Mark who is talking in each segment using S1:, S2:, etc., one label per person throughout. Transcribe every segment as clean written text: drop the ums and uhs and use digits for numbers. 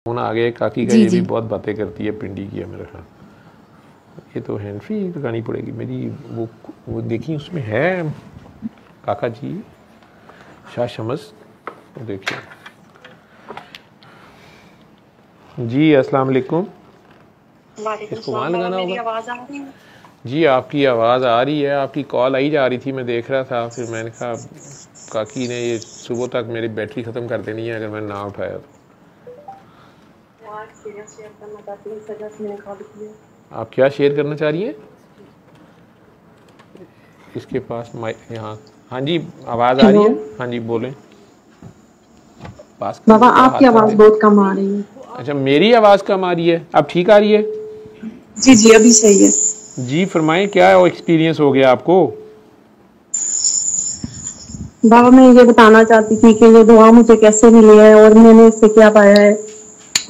S1: Phone आ गया काकी का,
S2: जी
S1: ये भी
S2: जी।
S1: बहुत बातें करती है, पिंडी की है मेरे ख्याल। ये तो हैंड फ्री लगानी पड़ेगी मेरी, वो देखिए उसमें है काका जी शाह शमस, वो देखिए जी। अस्सलाम वालेकुम।
S3: वालेकुम
S1: इसको
S3: सलाम।
S1: वहाँ
S3: बाबा
S1: लगाना
S3: मेरी
S1: होगा
S3: आवाज आ रही है?
S1: जी। आपकी आवाज़ आ रही है, आपकी कॉल आई जा रही थी, मैं देख रहा था, फिर मैंने कहा काकी ने ये सुबह तक मेरी बैटरी ख़त्म कर देनी है अगर मैंने ना उठाया तो।
S3: यार सीरियस शेयर करना चाहती हूँ, इस वजह से मैंने कॉल किया।
S1: आप क्या शेयर करना चाह रही हैं? इसके पास माइक यहाँ। हाँ जी, आवाज़ आ रही
S2: हेलो
S1: है? हाँ जी बोलें। पास
S2: बाबा,
S1: कीजिए, थोड़ा
S2: आपकी
S1: हाथ रख
S2: आवाज
S1: दें।
S2: बहुत कम आ रही है।
S1: अच्छा, मेरी आवाज़ कम आ रही है, अब ठीक आ रही है?
S2: जी जी, अभी सही है।
S1: जी फरमाएं, क्या एक्सपीरियंस हो गया आपको?
S2: बाबा, मैं ये बताना चाहती थी कि ये दुआ मुझे कैसे मिली है और मैंने इससे क्या पाया है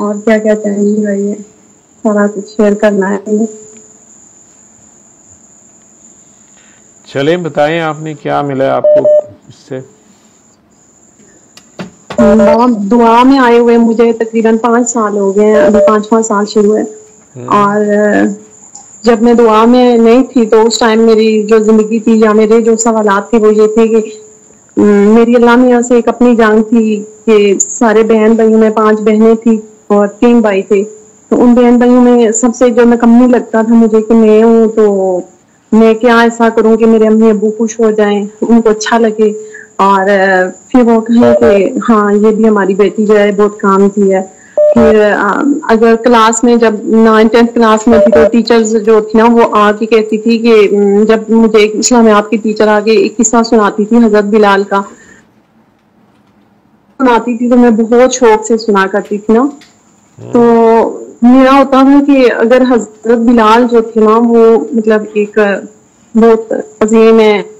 S2: और क्या क्या चैलेंज रही है, सारा कुछ शेयर करना है मुझे।
S1: चलें बताएं, आपने क्या मिला है आपको इससे?
S2: बाबा, दुआ में आए हुए मुझे तकरीबन 5 साल हो गए हैं, अभी 5वां साल शुरू है। और जब मैं दुआ में नहीं थी तो उस टाइम मेरी जो जिंदगी थी या मेरे जो सवालात थे वो ये थे कि मेरी अल्लाह मियाँ से एक अपनी जान थी कि सारे बहन भाइयों में 5 बहनें थी और 3 भाई थे। तो उन बहन भाइयों में सबसे जो नकम्मी लगता था मुझे कि मैं हूँ, तो मैं क्या ऐसा करूँ कि मेरे अम्मी अब्बू खुश हो जाएं, उनको अच्छा लगे और फिर वो कहें कि हाँ ये भी हमारी बेटी जो है बहुत काम की है। फिर अगर क्लास में जब 9th-10th क्लास में थी तो टीचर्स जो थी ना वो आके कहती थी कि जब मुझे इस्लामियात की टीचर आके एक किस्सा सुनाती थी हजरत बिलाल का, सुनाती थी तो मैं बहुत शौक से सुना करती थी ना। तो मेरा होता था कि अगर हजरत बिलाल जो थे ना वो मतलब एक बहुत अजीम है।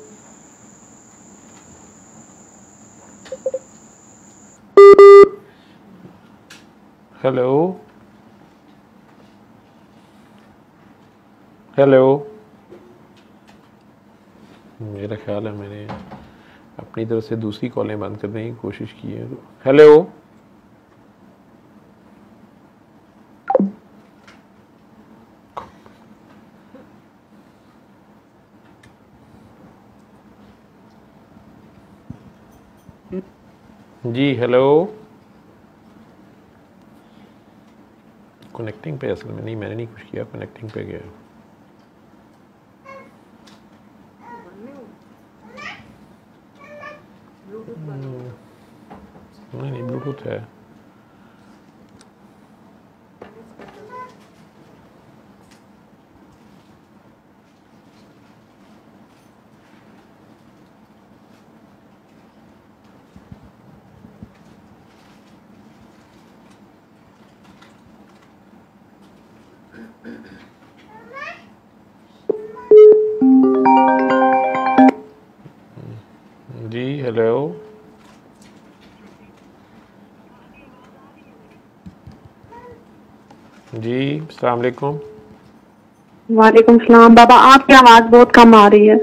S1: हेलो हेलो, मेरा ख्याल है मैंने अपनी तरफ से दूसरी कॉलें बंद करने की कोशिश की है। हेलो जी, हेलो। कनेक्टिंग पे असल में नहीं, मैंने नहीं कुछ किया, कनेक्टिंग पे गया। नहीं ब्लूटूथ है। जी हेलो जी, अस्सलाम वालेकुम।
S2: वालेकुम सलाम। बाबा, आपकी आवाज बहुत कम आ रही है।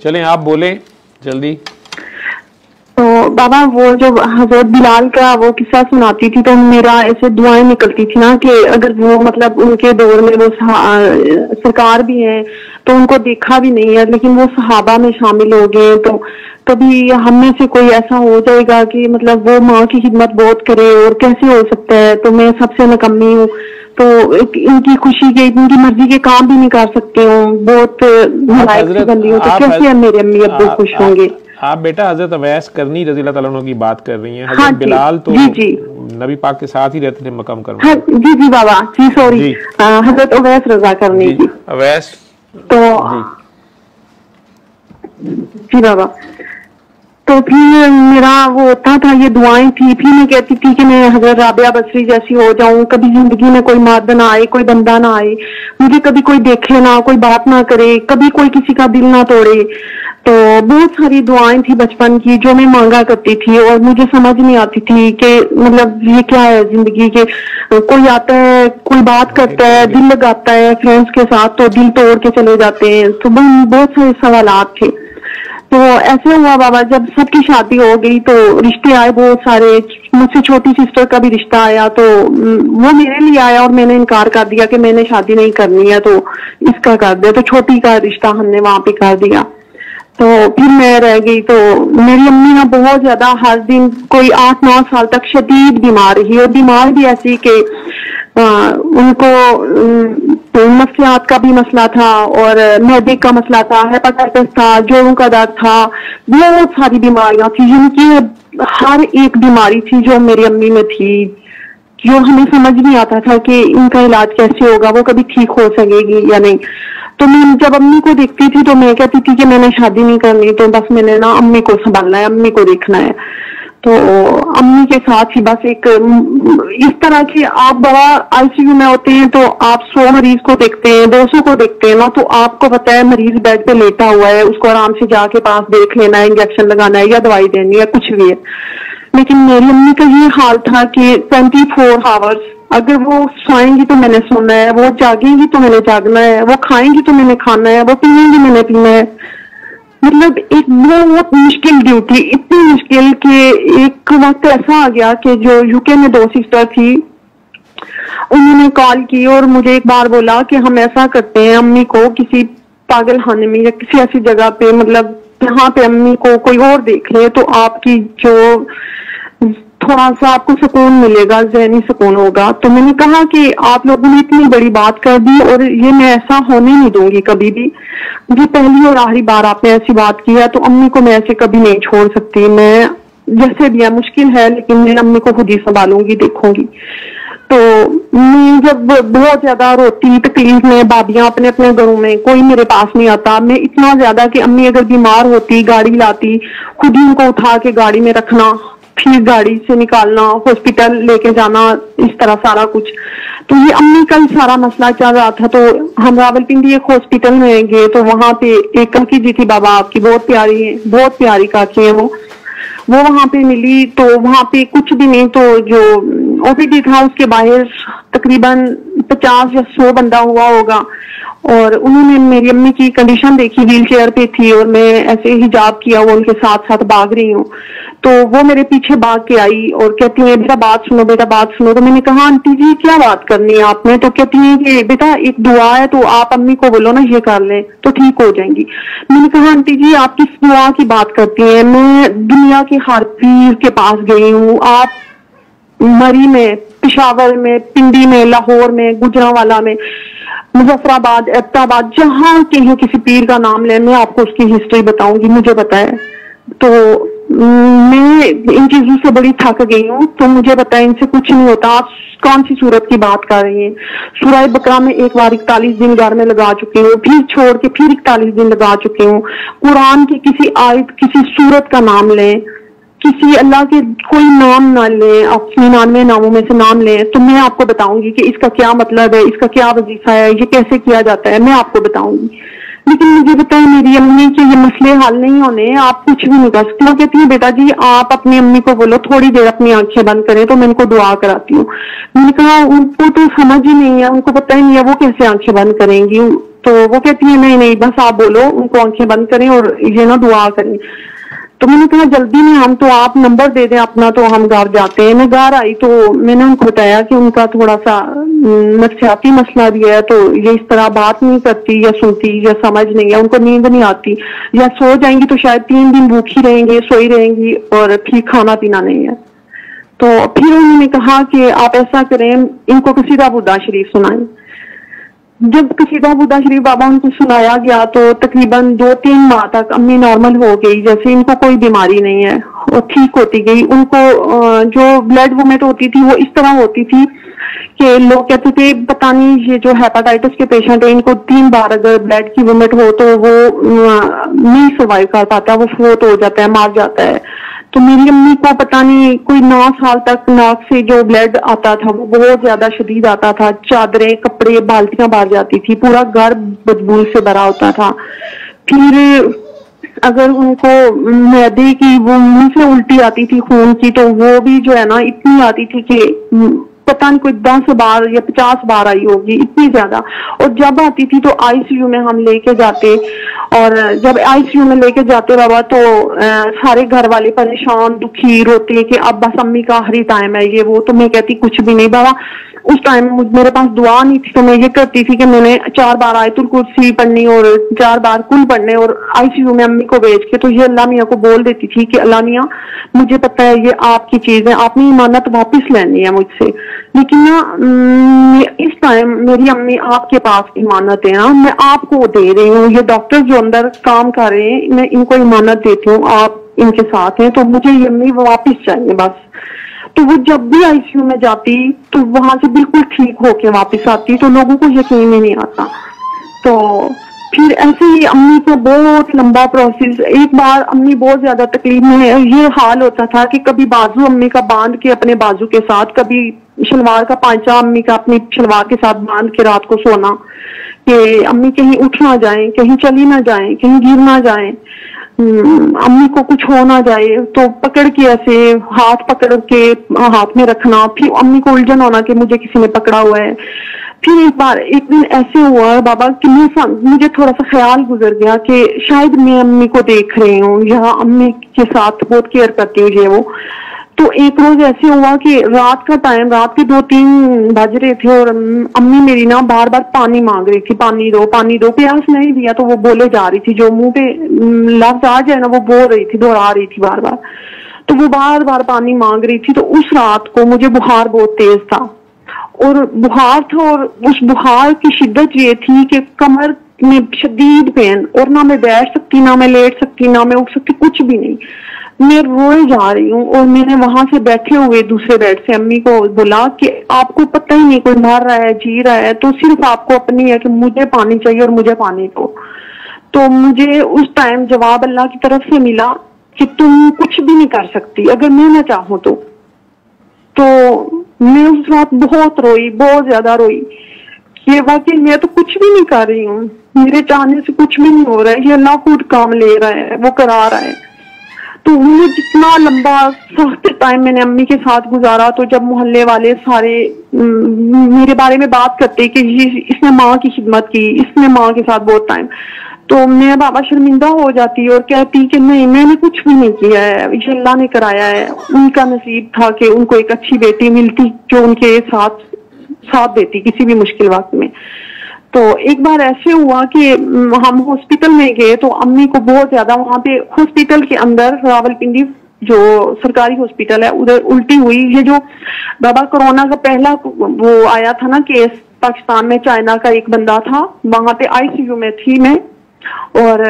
S1: चलें आप बोलें जल्दी।
S2: तो बाबा, वो जो हजरत बिलाल का वो किस्सा सुनाती थी तो मेरा ऐसे दुआएं निकलती थी ना कि अगर वो मतलब उनके दौर में वो सरकार भी हैं तो उनको देखा भी नहीं है लेकिन वो सहाबा में शामिल हो गए, तो कभी हम में से कोई ऐसा हो जाएगा कि मतलब वो माँ की खिदमत बहुत करे और कैसे हो सकता है, तो मैं सबसे नकम्मी हूँ, तो इनकी खुशी के इनकी मर्जी के काम भी नहीं कर सकती हूँ, बहुत नालायक सी बंदी हूँ, तो कैसे मेरे अम्मी अब्बू खुश होंगे?
S1: आप बेटा हजरत अवैस करनी रज़ी अल्लाह ताला अन्हु की बात कर रही हैं। हजरत
S2: हाँ
S1: बिलाल तो
S2: जी जी
S1: नबी पाक के साथ ही रहते थे मकाम करने।
S2: हाँ जी जी बाबा जी, सॉरी, हजरत अवैस रजा करनी थी।
S1: अवैस
S2: तो जी बाबा, तो फिर मेरा वो होता था, ये दुआएं थी, फिर मैं कहती थी कि मैं हजरत राबिया बसरी जैसी हो जाऊं, कभी जिंदगी में कोई मर्द ना आए, कोई बंदा ना आए, मुझे कभी कोई देखे ना, कोई बात ना करे, कभी कोई किसी का दिल ना तोड़े। तो बहुत सारी दुआएं थी बचपन की जो मैं मांगा करती थी और मुझे समझ नहीं आती थी कि मतलब ये क्या है जिंदगी के। कोई आता है, कोई बात करता है, दिल लगाता है फ्रेंड्स के साथ तो दिल तोड़ के चले जाते हैं, तो बहुत सारे सवालात थे। तो ऐसे हुआ बाबा, जब सबकी शादी हो गई तो रिश्ते आए बहुत सारे, मुझसे छोटी सिस्टर का भी रिश्ता आया, तो वो मेरे लिए आया और मैंने इनकार कर दिया कि मैंने शादी नहीं करनी है, तो इसका कर दिया, तो छोटी का रिश्ता हमने वहां पे कर दिया। तो फिर मैं रह गई। तो मेरी अम्मी ना बहुत ज्यादा हर दिन कोई 8-9 साल तक शदीद बीमार रही, और बीमार भी ऐसी कि उनको नफ्सियात का भी मसला था और मैदे का मसला था, हेपेटाइटिस था, जोड़ों का दर्द था, बहुत सारी बीमारियां थी, जिनकी हर एक बीमारी थी जो मेरी अम्मी में थी, जो हमें समझ नहीं आता था कि इनका इलाज कैसे होगा, वो कभी ठीक हो सकेगी या नहीं। तो मैं जब अम्मी को देखती थी तो मैं कहती थी कि मैंने शादी नहीं करनी, तो बस मैंने ना अम्मी को संभालना है, अम्मी को देखना है। तो अम्मी के साथ ही बस एक इस तरह की, आप बड़ा आईसीयू में होते हैं तो आप 100 मरीज को देखते हैं, 200 को देखते हैं ना, तो आपको पता है मरीज बेड पे लेटा हुआ है, उसको आराम से जाके पास देख लेना है, इंजेक्शन लगाना है या दवाई देनी है, कुछ भी है। लेकिन मेरी अम्मी का ये हाल था कि 24 आवर्स, अगर वो सोएंगी तो मैंने सोना है, वो जागेंगी तो मैंने जागना है, वो खाएंगी तो मैंने खाना है, वो पीएंगी मैंने पीना है। मतलब एक बहुत मुश्किल ड्यूटी, इतनी मुश्किल कि एक वक्त ऐसा आ गया कि जो यूके में 2 सिस्टर थी, उन्होंने कॉल की और मुझे एक बार बोला कि हम ऐसा करते हैं, अम्मी को किसी पागल खाने में या किसी ऐसी जगह पे, मतलब जहाँ पे अम्मी को कोई और देख ले तो आपकी जो थोड़ा सा आपको सुकून मिलेगा, ज़हनी सुकून होगा। तो मैंने कहा कि आप लोगों ने इतनी बड़ी बात कर दी और ये मैं ऐसा होने नहीं दूंगी कभी भी, मुझे पहली और आखिरी बार आपने ऐसी बात की है, तो अम्मी को मैं ऐसे कभी नहीं छोड़ सकती, मैं जैसे भी है मुश्किल है लेकिन मैं अम्मी को खुद ही संभालूंगी, देखूंगी। तो मैं जब बहुत ज्यादा रोती तकलीफ में, भाभियां अपने अपने घरों में, कोई मेरे पास नहीं आता, मैं इतना ज्यादा कि अम्मी अगर बीमार होती, गाड़ी लाती, खुद ही उनको उठा के गाड़ी में रखना, फिर गाड़ी से निकालना, हॉस्पिटल लेके जाना, इस तरह सारा कुछ। तो ये अम्मी का ही सारा मसला चल रहा था। तो हम रावलपिंडी एक हॉस्पिटल में गए तो वहां पे एक काकी जी थी, बाबा आपकी बहुत प्यारी काकी है वो वहां पे मिली। तो वहां पे कुछ भी नहीं, तो जो ओपीडी था उसके बाहर तकरीबन 50 या 100 बंदा हुआ होगा, और उन्होंने मेरी अम्मी की कंडीशन देखी, व्हील चेयर पे थी और मैं ऐसे हिजाब किया, वो उनके साथ साथ भाग रही हूँ। तो वो मेरे पीछे भाग के आई और कहती है बेटा बात सुनो, बेटा बात सुनो। तो मैंने कहा आंटी जी क्या बात करनी है आपने? तो कहती है कि बेटा एक दुआ है तो आप अम्मी को बोलो ना ये कर लें तो ठीक हो जाएंगी। मैंने कहा आंटी जी आप किस दुआ की बात करती हैं? मैं दुनिया के हर पीर के पास गई हूँ, आप मरी में, पेशावर में, पिंडी में, लाहौर में, गुजरांवाला में, मुजफ्फराबाद, एबटाबाद, जहां कहीं किसी पीर का नाम ले, मैं आपको उसकी हिस्ट्री बताऊंगी, मुझे पता है। तो मैं इन चीजों से बड़ी थक गई हूँ, तो मुझे पता है इनसे कुछ नहीं होता। आप कौन सी सूरत की बात कर रही हैं? सूरह बकरा में एक बार 41 दिन घर में लगा चुकी हूँ, फिर छोड़ के फिर 41 दिन लगा चुकी हूँ। कुरान की किसी आयत, किसी सूरत का नाम लें, किसी अल्लाह के कोई नाम ना लें, आप 99 नामों में से नाम लें, तो मैं आपको बताऊंगी कि इसका क्या मतलब है, इसका क्या वजीफा है, ये कैसे किया जाता है, मैं आपको बताऊंगी। लेकिन मुझे पता है मेरी अम्मी के ये मसले हल नहीं होने, आप कुछ भी नहीं कर सकते। वो कहती है बेटा जी आप अपनी अम्मी को बोलो थोड़ी देर अपनी आंखें बंद करें तो मैं उनको दुआ कराती हूँ। मैंने कहा उनको तो समझ ही नहीं है, उनको पता ही नहीं है वो कैसे आंखें बंद करेंगी। तो वो कहती है नहीं बस आप बोलो उनको आंखें बंद करें और ये ना दुआ करें। तो मैंने कहा जल्दी नहीं, हम तो आप नंबर दे दें अपना तो हम घर जाते हैं। मैं घर आई तो मैंने उनको बताया कि उनका थोड़ा सा नफ्सियाती मसला भी है, तो ये इस तरह बात नहीं करती या सुनती या समझ नहीं है, उनको नींद नहीं आती, या सो जाएंगी तो शायद 3 दिन भूखी रहेंगी, सोई रहेंगी और फिर खाना पीना नहीं है। तो फिर उन्होंने कहा कि आप ऐसा करें, इनको कसीदा बुर्दा शरीफ सुनाएं। जब कसीदा बुर्दा शरीफ बाबा उनको सुनाया गया तो तकरीबन 2-3 माह तक अम्मी नॉर्मल हो गई, जैसे इनको कोई बीमारी नहीं है और ठीक होती गई। उनको जो ब्लड वोमिट होती थी वो इस तरह होती थी कि लोग कहते थे पता नहीं ये जो हेपेटाइटिस के पेशेंट है इनको 3 बार अगर ब्लड की वोमिट हो तो वो नहीं सर्वाइव कर पाता, वो फोत हो जाता है, मार जाता है। तो मेरी अम्मी को पता नहीं कोई 9 साल तक नाक से जो ब्लड आता था वो बहुत ज्यादा शदीद आता था, चादरें कपड़े बाल्टियां बाहर जाती थी, पूरा घर बदबू से भरा होता था। फिर अगर उनको मैदे की वो मुंह से उल्टी आती थी खून की, तो वो भी जो है ना इतनी आती थी कि पता नहीं कोई 10 बार या 50 बार आई होगी, इतनी ज्यादा। और जब आती थी तो आईसीयू में हम लेके जाते और जब आईसीयू में लेके जाते बाबा तो सारे घर वाले परेशान दुखी रोते कि अब बस अम्मी का आखिरी टाइम है ये वो। तो मैं कहती कुछ भी नहीं बाबा, उस टाइम मेरे पास दुआ नहीं थी, तो मैं ये करती थी कि मैंने 4 बार आयतुल कुर्सी पढ़नी और 4 बार कुल पढ़ने और आईसीयू में अम्मी को भेज के तो ये अल्लाह मियाँ को बोल देती थी कि अल्लाह मियाँ मुझे पता है ये आपकी चीज है, आपने इमानत वापस लेनी है मुझसे, लेकिन ना इस टाइम मेरी अम्मी आपके पास इमानत है ना, मैं आपको दे रही हूँ, ये डॉक्टर जो अंदर काम कर रहे हैं मैं इनको इमानत देती हूँ, आप इनके साथ हैं, तो मुझे ये अम्मी वापिस चाहिए बस। तो वो जब भी आईसीयू में जाती तो वहां से बिल्कुल ठीक होके वापस आती, तो लोगों को यकीन ही नहीं आता। तो फिर ऐसे ही अम्मी का बहुत लंबा प्रोसेस, एक बार अम्मी बहुत ज्यादा तकलीफ में ये हाल होता था कि कभी बाजू अम्मी का बांध के अपने बाजू के साथ, कभी शलवार का पांचा अम्मी का अपनी शलवार के साथ बांध के रात को सोना कि अम्मी कहीं उठ ना जाए, कहीं चली ना जाए, कहीं गिर ना जाए, अम्मी को कुछ हो ना जाए, तो पकड़ के ऐसे हाथ पकड़ के हाथ में रखना, फिर अम्मी को उलझन होना कि मुझे किसी ने पकड़ा हुआ है। फिर एक दिन ऐसे हुआ बाबा कि मुझे थोड़ा सा ख्याल गुजर गया कि शायद मैं अम्मी को देख रही हूँ या अम्मी के साथ बहुत केयर करती हूँ ये वो। तो एक रोज ऐसे हुआ कि रात का टाइम, रात के 2-3 बज रहे थे और अम्मी मेरी ना बार बार पानी मांग रही थी, पानी दो पानी दो, प्यास नहीं दिया तो वो बोले जा रही थी, जो मुंह पे लफ्ज आ जाए ना वो बोल रही थी, दोहरा रही थी बार बार, तो वो बार बार पानी मांग रही थी। तो उस रात को मुझे बुखार बहुत तेज था और बुखार था, और उस बुखार की शिद्दत ये थी कि कमर में शदीद पेन, और ना मैं बैठ सकती, ना मैं लेट सकती, ना मैं उठ सकती, कुछ भी नहीं, मैं रोए जा रही हूँ। और मैंने वहां से बैठे हुए दूसरे बेड से अम्मी को बोला कि आपको पता ही नहीं कोई मर रहा है जी रहा है, तो सिर्फ आपको अपनी है कि मुझे पानी चाहिए और मुझे पानी दो। तो मुझे उस टाइम जवाब अल्लाह की तरफ से मिला कि तुम कुछ भी नहीं कर सकती अगर मैं ना चाहूं तो मैं उस रात बहुत रोई, बहुत ज्यादा रोई। ये वाकई मैं तो कुछ भी नहीं कर रही हूँ, मेरे चाहने से कुछ भी नहीं हो रहा है, ये अल्लाह खुद काम ले रहा है, वो करा रहा है। तो मुझे जितना लंबा सख्त टाइम मैंने अम्मी के साथ गुजारा, तो जब मोहल्ले वाले सारे मेरे बारे में बात करते कि इसने माँ की खिदमत की, इसने माँ के साथ बहुत टाइम, तो मैं बाबा शर्मिंदा हो जाती और कहती कि नहीं मैंने कुछ भी नहीं किया है, ये अल्लाह ने कराया है। उनका नसीब था कि उनको एक अच्छी बेटी मिलती जो उनके साथ देती किसी भी मुश्किल वक्त में। तो एक बार ऐसे हुआ कि हम हॉस्पिटल में गए तो अम्मी को बहुत ज्यादा वहां पे हॉस्पिटल के अंदर रावलपिंडी जो सरकारी हॉस्पिटल है उधर उल्टी हुई। ये जो बाबा कोरोना का पहला वो आया था ना केस पाकिस्तान में, चाइना का एक बंदा था, वहां पे आईसीयू में थी मैं, और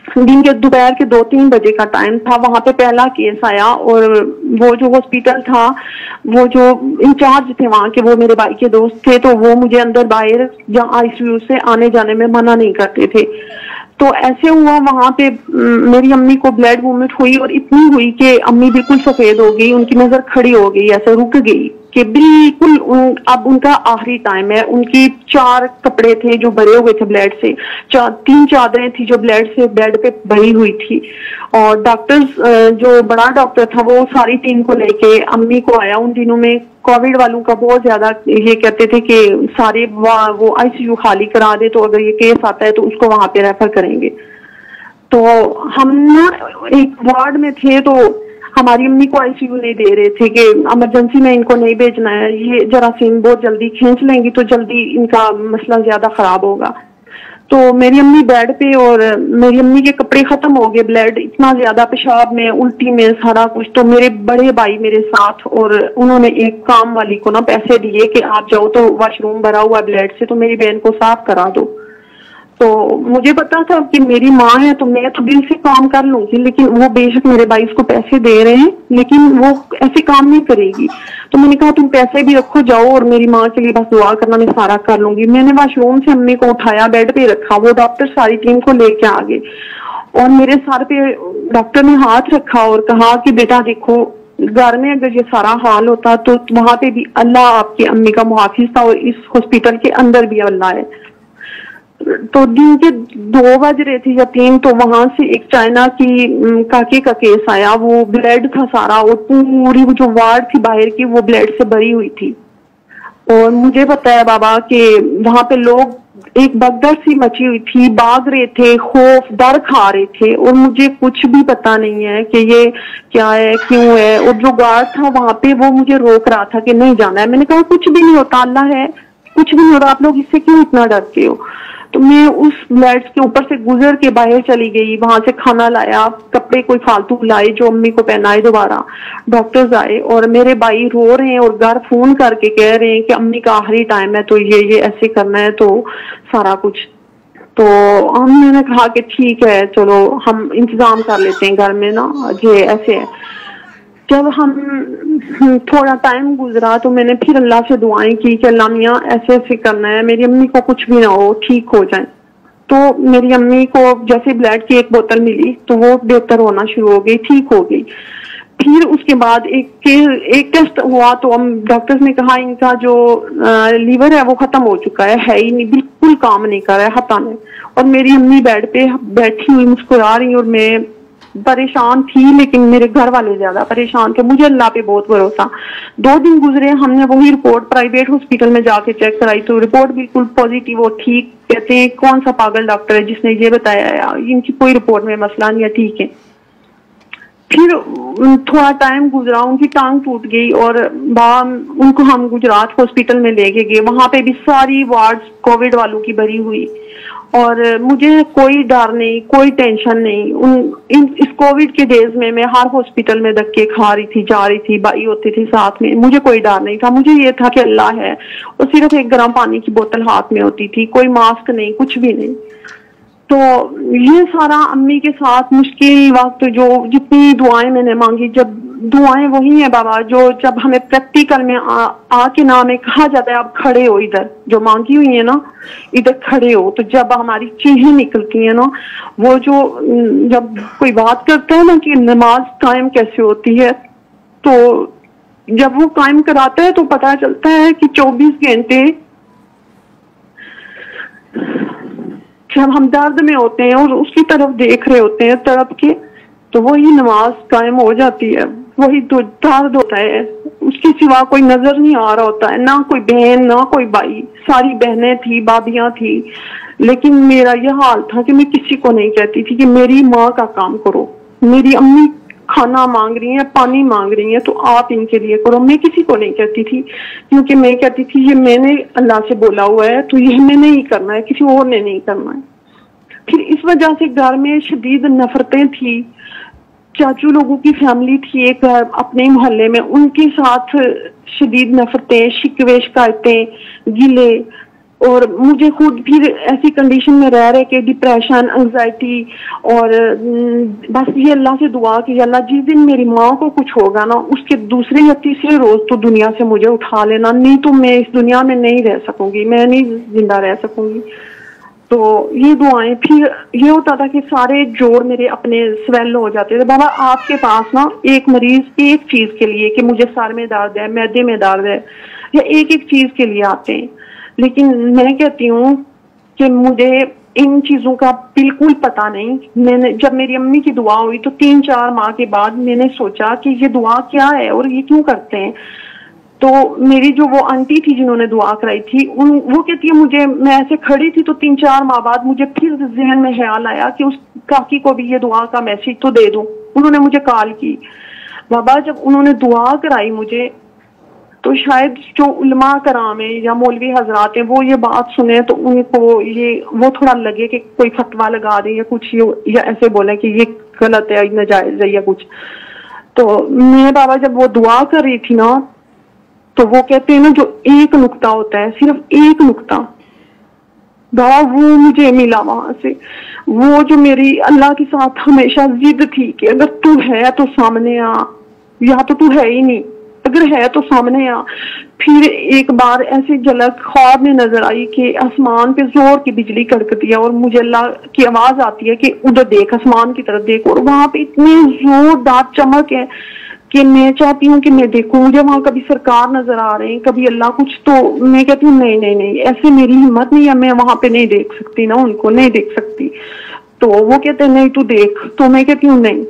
S2: दिन के दोपहर के 2-3 बजे का टाइम था, वहां पे पहला केस आया। और वो जो हॉस्पिटल था, वो जो इंचार्ज थे वहां के, वो मेरे भाई के दोस्त थे, तो वो मुझे अंदर बाहर या आईसीयू से आने जाने में मना नहीं करते थे। तो ऐसे हुआ वहां पे मेरी अम्मी को ब्लड वोमिट हुई, और इतनी हुई कि अम्मी बिल्कुल सफेद हो गई, उनकी नजर खड़ी हो गई, ऐसे रुक गई कि बिल्कुल अब उनका आखिरी टाइम है। उनकी 4 कपड़े थे जो भरे हुए थे ब्लड से, 3 चादरें थी जो ब्लड से बेड पे भरी हुई थी, और डॉक्टर्स जो बड़ा डॉक्टर था वो सारी टीम को लेके अम्मी को आया। उन दिनों में कोविड वालों का बहुत ज्यादा ये कहते थे कि सारे वो आईसीयू खाली करा दे, तो अगर ये केस आता है तो उसको वहां पे रेफर करेंगे। तो हम ना एक वार्ड में थे, तो हमारी अम्मी को आईसीयू नहीं दे रहे थे कि इमरजेंसी में इनको नहीं भेजना है, ये जरासीम बहुत जल्दी खींच लेंगी तो जल्दी इनका मसला ज्यादा खराब होगा। तो मेरी अम्मी बेड पे, और मेरी अम्मी के कपड़े खत्म हो गए, ब्लड इतना ज्यादा, पेशाब में उल्टी में सारा कुछ। तो मेरे बड़े भाई मेरे साथ, और उन्होंने एक काम वाली को ना पैसे दिए कि आप जाओ तो वॉशरूम भरा हुआ ब्लड से, तो मेरी बहन को साफ करा दो। तो मुझे पता था कि मेरी माँ है तो मैं तो दिल से काम कर लूंगी, लेकिन वो बेशक मेरे भाई इसको पैसे दे रहे हैं लेकिन वो ऐसे काम नहीं करेगी। तो मैंने कहा तुम पैसे भी रखो, जाओ और मेरी माँ के लिए बस दुआ करना, मैं सारा कर लूंगी। मैंने वॉशरूम से अम्मी को उठाया, बेड पे रखा, वो डॉक्टर सारी टीम को लेके आ गए, और मेरे सर पे डॉक्टर ने हाथ रखा और कहा कि बेटा देखो, घर में अगर ये सारा हाल होता तो वहां पे भी अल्लाह आपकी अम्मी का मुहाफिज था, और इस हॉस्पिटल के अंदर भी अल्लाह है। तो दिन के 2 बज रहे थे या 3, तो वहां से एक चाइना की काके का केस आया। वो ब्लड था सारा, और पूरी वो जो वार्ड थी बाहर की वो ब्लड से भरी हुई थी। और मुझे पता है बाबा कि वहां पे लोग एक भगदड़ सी मची हुई थी, भाग रहे थे, खौफ डर खा रहे थे और मुझे कुछ भी पता नहीं है कि ये क्या है क्यों है। और जो गार्ड था वहां पे वो मुझे रोक रहा था कि नहीं जाना है। मैंने कहा कुछ भी नहीं होता, अल्लाह है, कुछ भी नहीं होता, आप लोग इससे क्यों इतना डरते हो। तो मैं उस फ्लैट के ऊपर से गुजर के बाहर चली गई, वहां से खाना लाया, कपड़े कोई फालतू लाए जो अम्मी को पहनाए, दोबारा डॉक्टर्स आए और मेरे भाई रो रहे हैं और घर फोन करके कह रहे हैं कि अम्मी का आखिरी टाइम है तो ये ऐसे करना है, तो सारा कुछ। तो मैंने कहा कि ठीक है चलो हम इंतजाम कर लेते हैं घर में ना, ये ऐसे है। जब हम थोड़ा टाइम गुजरा तो मैंने फिर अल्लाह से दुआएं की कि अल्लाह मियां ऐसे ऐसे करना है, मेरी अम्मी को कुछ भी ना हो, ठीक हो जाए। तो मेरी अम्मी को जैसे ब्लड की एक बोतल मिली तो वो बेहतर होना शुरू हो गई, ठीक हो गई। फिर उसके बाद एक टेस्ट हुआ तो हम डॉक्टर्स ने कहा इनका जो लीवर है वो खत्म हो चुका है ही नहीं, बिल्कुल काम नहीं कर रहा है, हटा नहीं। और मेरी अम्मी बेड पे बैठी हुई मुस्कुरा रही और मैं परेशान थी, लेकिन मेरे घर वाले ज्यादा परेशान थे। मुझे अल्लाह पे बहुत भरोसा। 2 दिन गुजरे, हमने वही रिपोर्ट प्राइवेट हॉस्पिटल में जाके चेक कराई तो रिपोर्ट बिल्कुल पॉजिटिव और ठीक। कहते हैं कौन सा पागल डॉक्टर है जिसने ये बताया है, इनकी कोई रिपोर्ट में मसला नहीं है, ठीक है। फिर थोड़ा टाइम गुजरा, उनकी टांग टूट गई और उनको हम गुजरात हॉस्पिटल में लेके गए। वहां पे भी सारी वार्ड कोविड वालों की भरी हुई और मुझे कोई डर नहीं, कोई टेंशन नहीं। इस कोविड के डेज में मैं हर हॉस्पिटल में धक्के खा रही थी, जा रही थी, भाई होते थे साथ में, मुझे कोई डर नहीं था। मुझे ये था कि अल्लाह है और सिर्फ एक गर्म पानी की बोतल हाथ में होती थी, कोई मास्क नहीं, कुछ भी नहीं। तो ये सारा अम्मी के साथ मुश्किल वक्त जो जितनी दुआएं मैंने मांगी, जब दुआएं वही है बाबा जो जब हमें प्रैक्टिकल में आके ना हमें कहा जाता है आप खड़े हो, इधर जो मांगी हुई है ना इधर खड़े हो, तो जब हमारी चीजें निकलती है ना, वो जो जब कोई बात करता है ना कि नमाज कायम कैसे होती है, तो जब वो कायम कराता है तो पता चलता है कि 24 घंटे जब हम दर्द में होते हैं और उसकी तरफ देख रहे होते हैं तड़प के, तो वही नमाज कायम हो जाती है। वही तो दर्द होता है, उसके सिवा कोई नजर नहीं आ रहा होता है, ना कोई बहन ना कोई भाई। सारी बहनें थी, भाभियां थी, लेकिन मेरा यह हाल था कि मैं किसी को नहीं कहती थी कि मेरी माँ का काम करो। मेरी अम्मी खाना मांग रही है, पानी मांग रही है, तो आप इनके लिए करो। मैं किसी को नहीं कहती थी, क्योंकि मैं कहती थी ये मैंने अल्लाह से बोला हुआ है तो ये मैंने ही करना है, किसी और ने नहीं करना है। फिर इस वजह से घर में शदीद नफरतें थी। चाचू लोगों की फैमिली थी एक अपने मोहल्ले में, उनके साथ शदीद नफरतें, शिकवे शिकायतें, गिले। और मुझे खुद फिर ऐसी कंडीशन में रह रहे कि डिप्रेशन, एंजाइटी, और बस ये अल्लाह से दुआ कि अल्लाह जिस दिन मेरी माँ को कुछ होगा ना उसके दूसरे या तीसरे रोज तो दुनिया से मुझे उठा लेना, नहीं तो मैं इस दुनिया में नहीं रह सकूंगी, मैं नहीं जिंदा रह सकूंगी। तो ये दुआएं, फिर ये होता था कि सारे जोड़ मेरे अपने स्वेल हो जाते थे। बाबा आपके पास ना एक मरीज एक चीज के लिए कि मुझे सर में दर्द है, मैदे में दर्द है, या एक चीज के लिए आते हैं, लेकिन मैं कहती हूँ कि मुझे इन चीजों का बिल्कुल पता नहीं। मैंने जब मेरी अम्मी की दुआ हुई तो 3-4 माह के बाद मैंने सोचा कि ये दुआ क्या है और ये क्यों करते हैं। तो मेरी जो वो आंटी थी जिन्होंने दुआ कराई थी, वो कहती है मुझे, मैं ऐसे खड़ी थी तो 3-4 माह बाद मुझे फिर जहन में ख्याल आया कि उस काकी को भी ये दुआ का मैसेज तो दे दूं। उन्होंने मुझे कॉल की। बाबा जब उन्होंने दुआ कराई मुझे, तो शायद जो उलमा कराम है या मौलवी हजरात हैं वो ये बात सुने तो उनको ये वो थोड़ा लगे कि कोई फतवा लगा दे या कुछ, या ऐसे बोले कि ये गलत है, नाजायज है या कुछ। तो मैं बाबा जब वो दुआ कर रही थी ना, तो वो कहते हैं ना जो एक नुक्ता होता है, सिर्फ एक नुक्ता, बाबा वो मुझे मिला वहां से। वो जो मेरी अल्लाह के साथ हमेशा जिद थी कि अगर तू है तो सामने आ, या तो तू है ही नहीं, अगर है तो सामने आ। फिर एक बार ऐसी झलक ख्वाब में नजर आई कि आसमान पे जोर की बिजली कड़कती है और मुझे अल्लाह की आवाज आती है कि उधर देख, आसमान की तरफ देख, और वहां पे इतनी जोरदार चमक है कि मैं चाहती हूँ कि मैं देखूं। मुझे वहां कभी सरकार नजर आ रहे हैं, कभी अल्लाह कुछ, तो मैं कहती हूँ नहीं नहीं नहीं, ऐसे मेरी हिम्मत नहीं है, मैं वहां पे नहीं देख सकती ना, उनको नहीं देख सकती। तो वो कहते हैं नहीं तू देख, तो मैं कहती हूँ नहीं।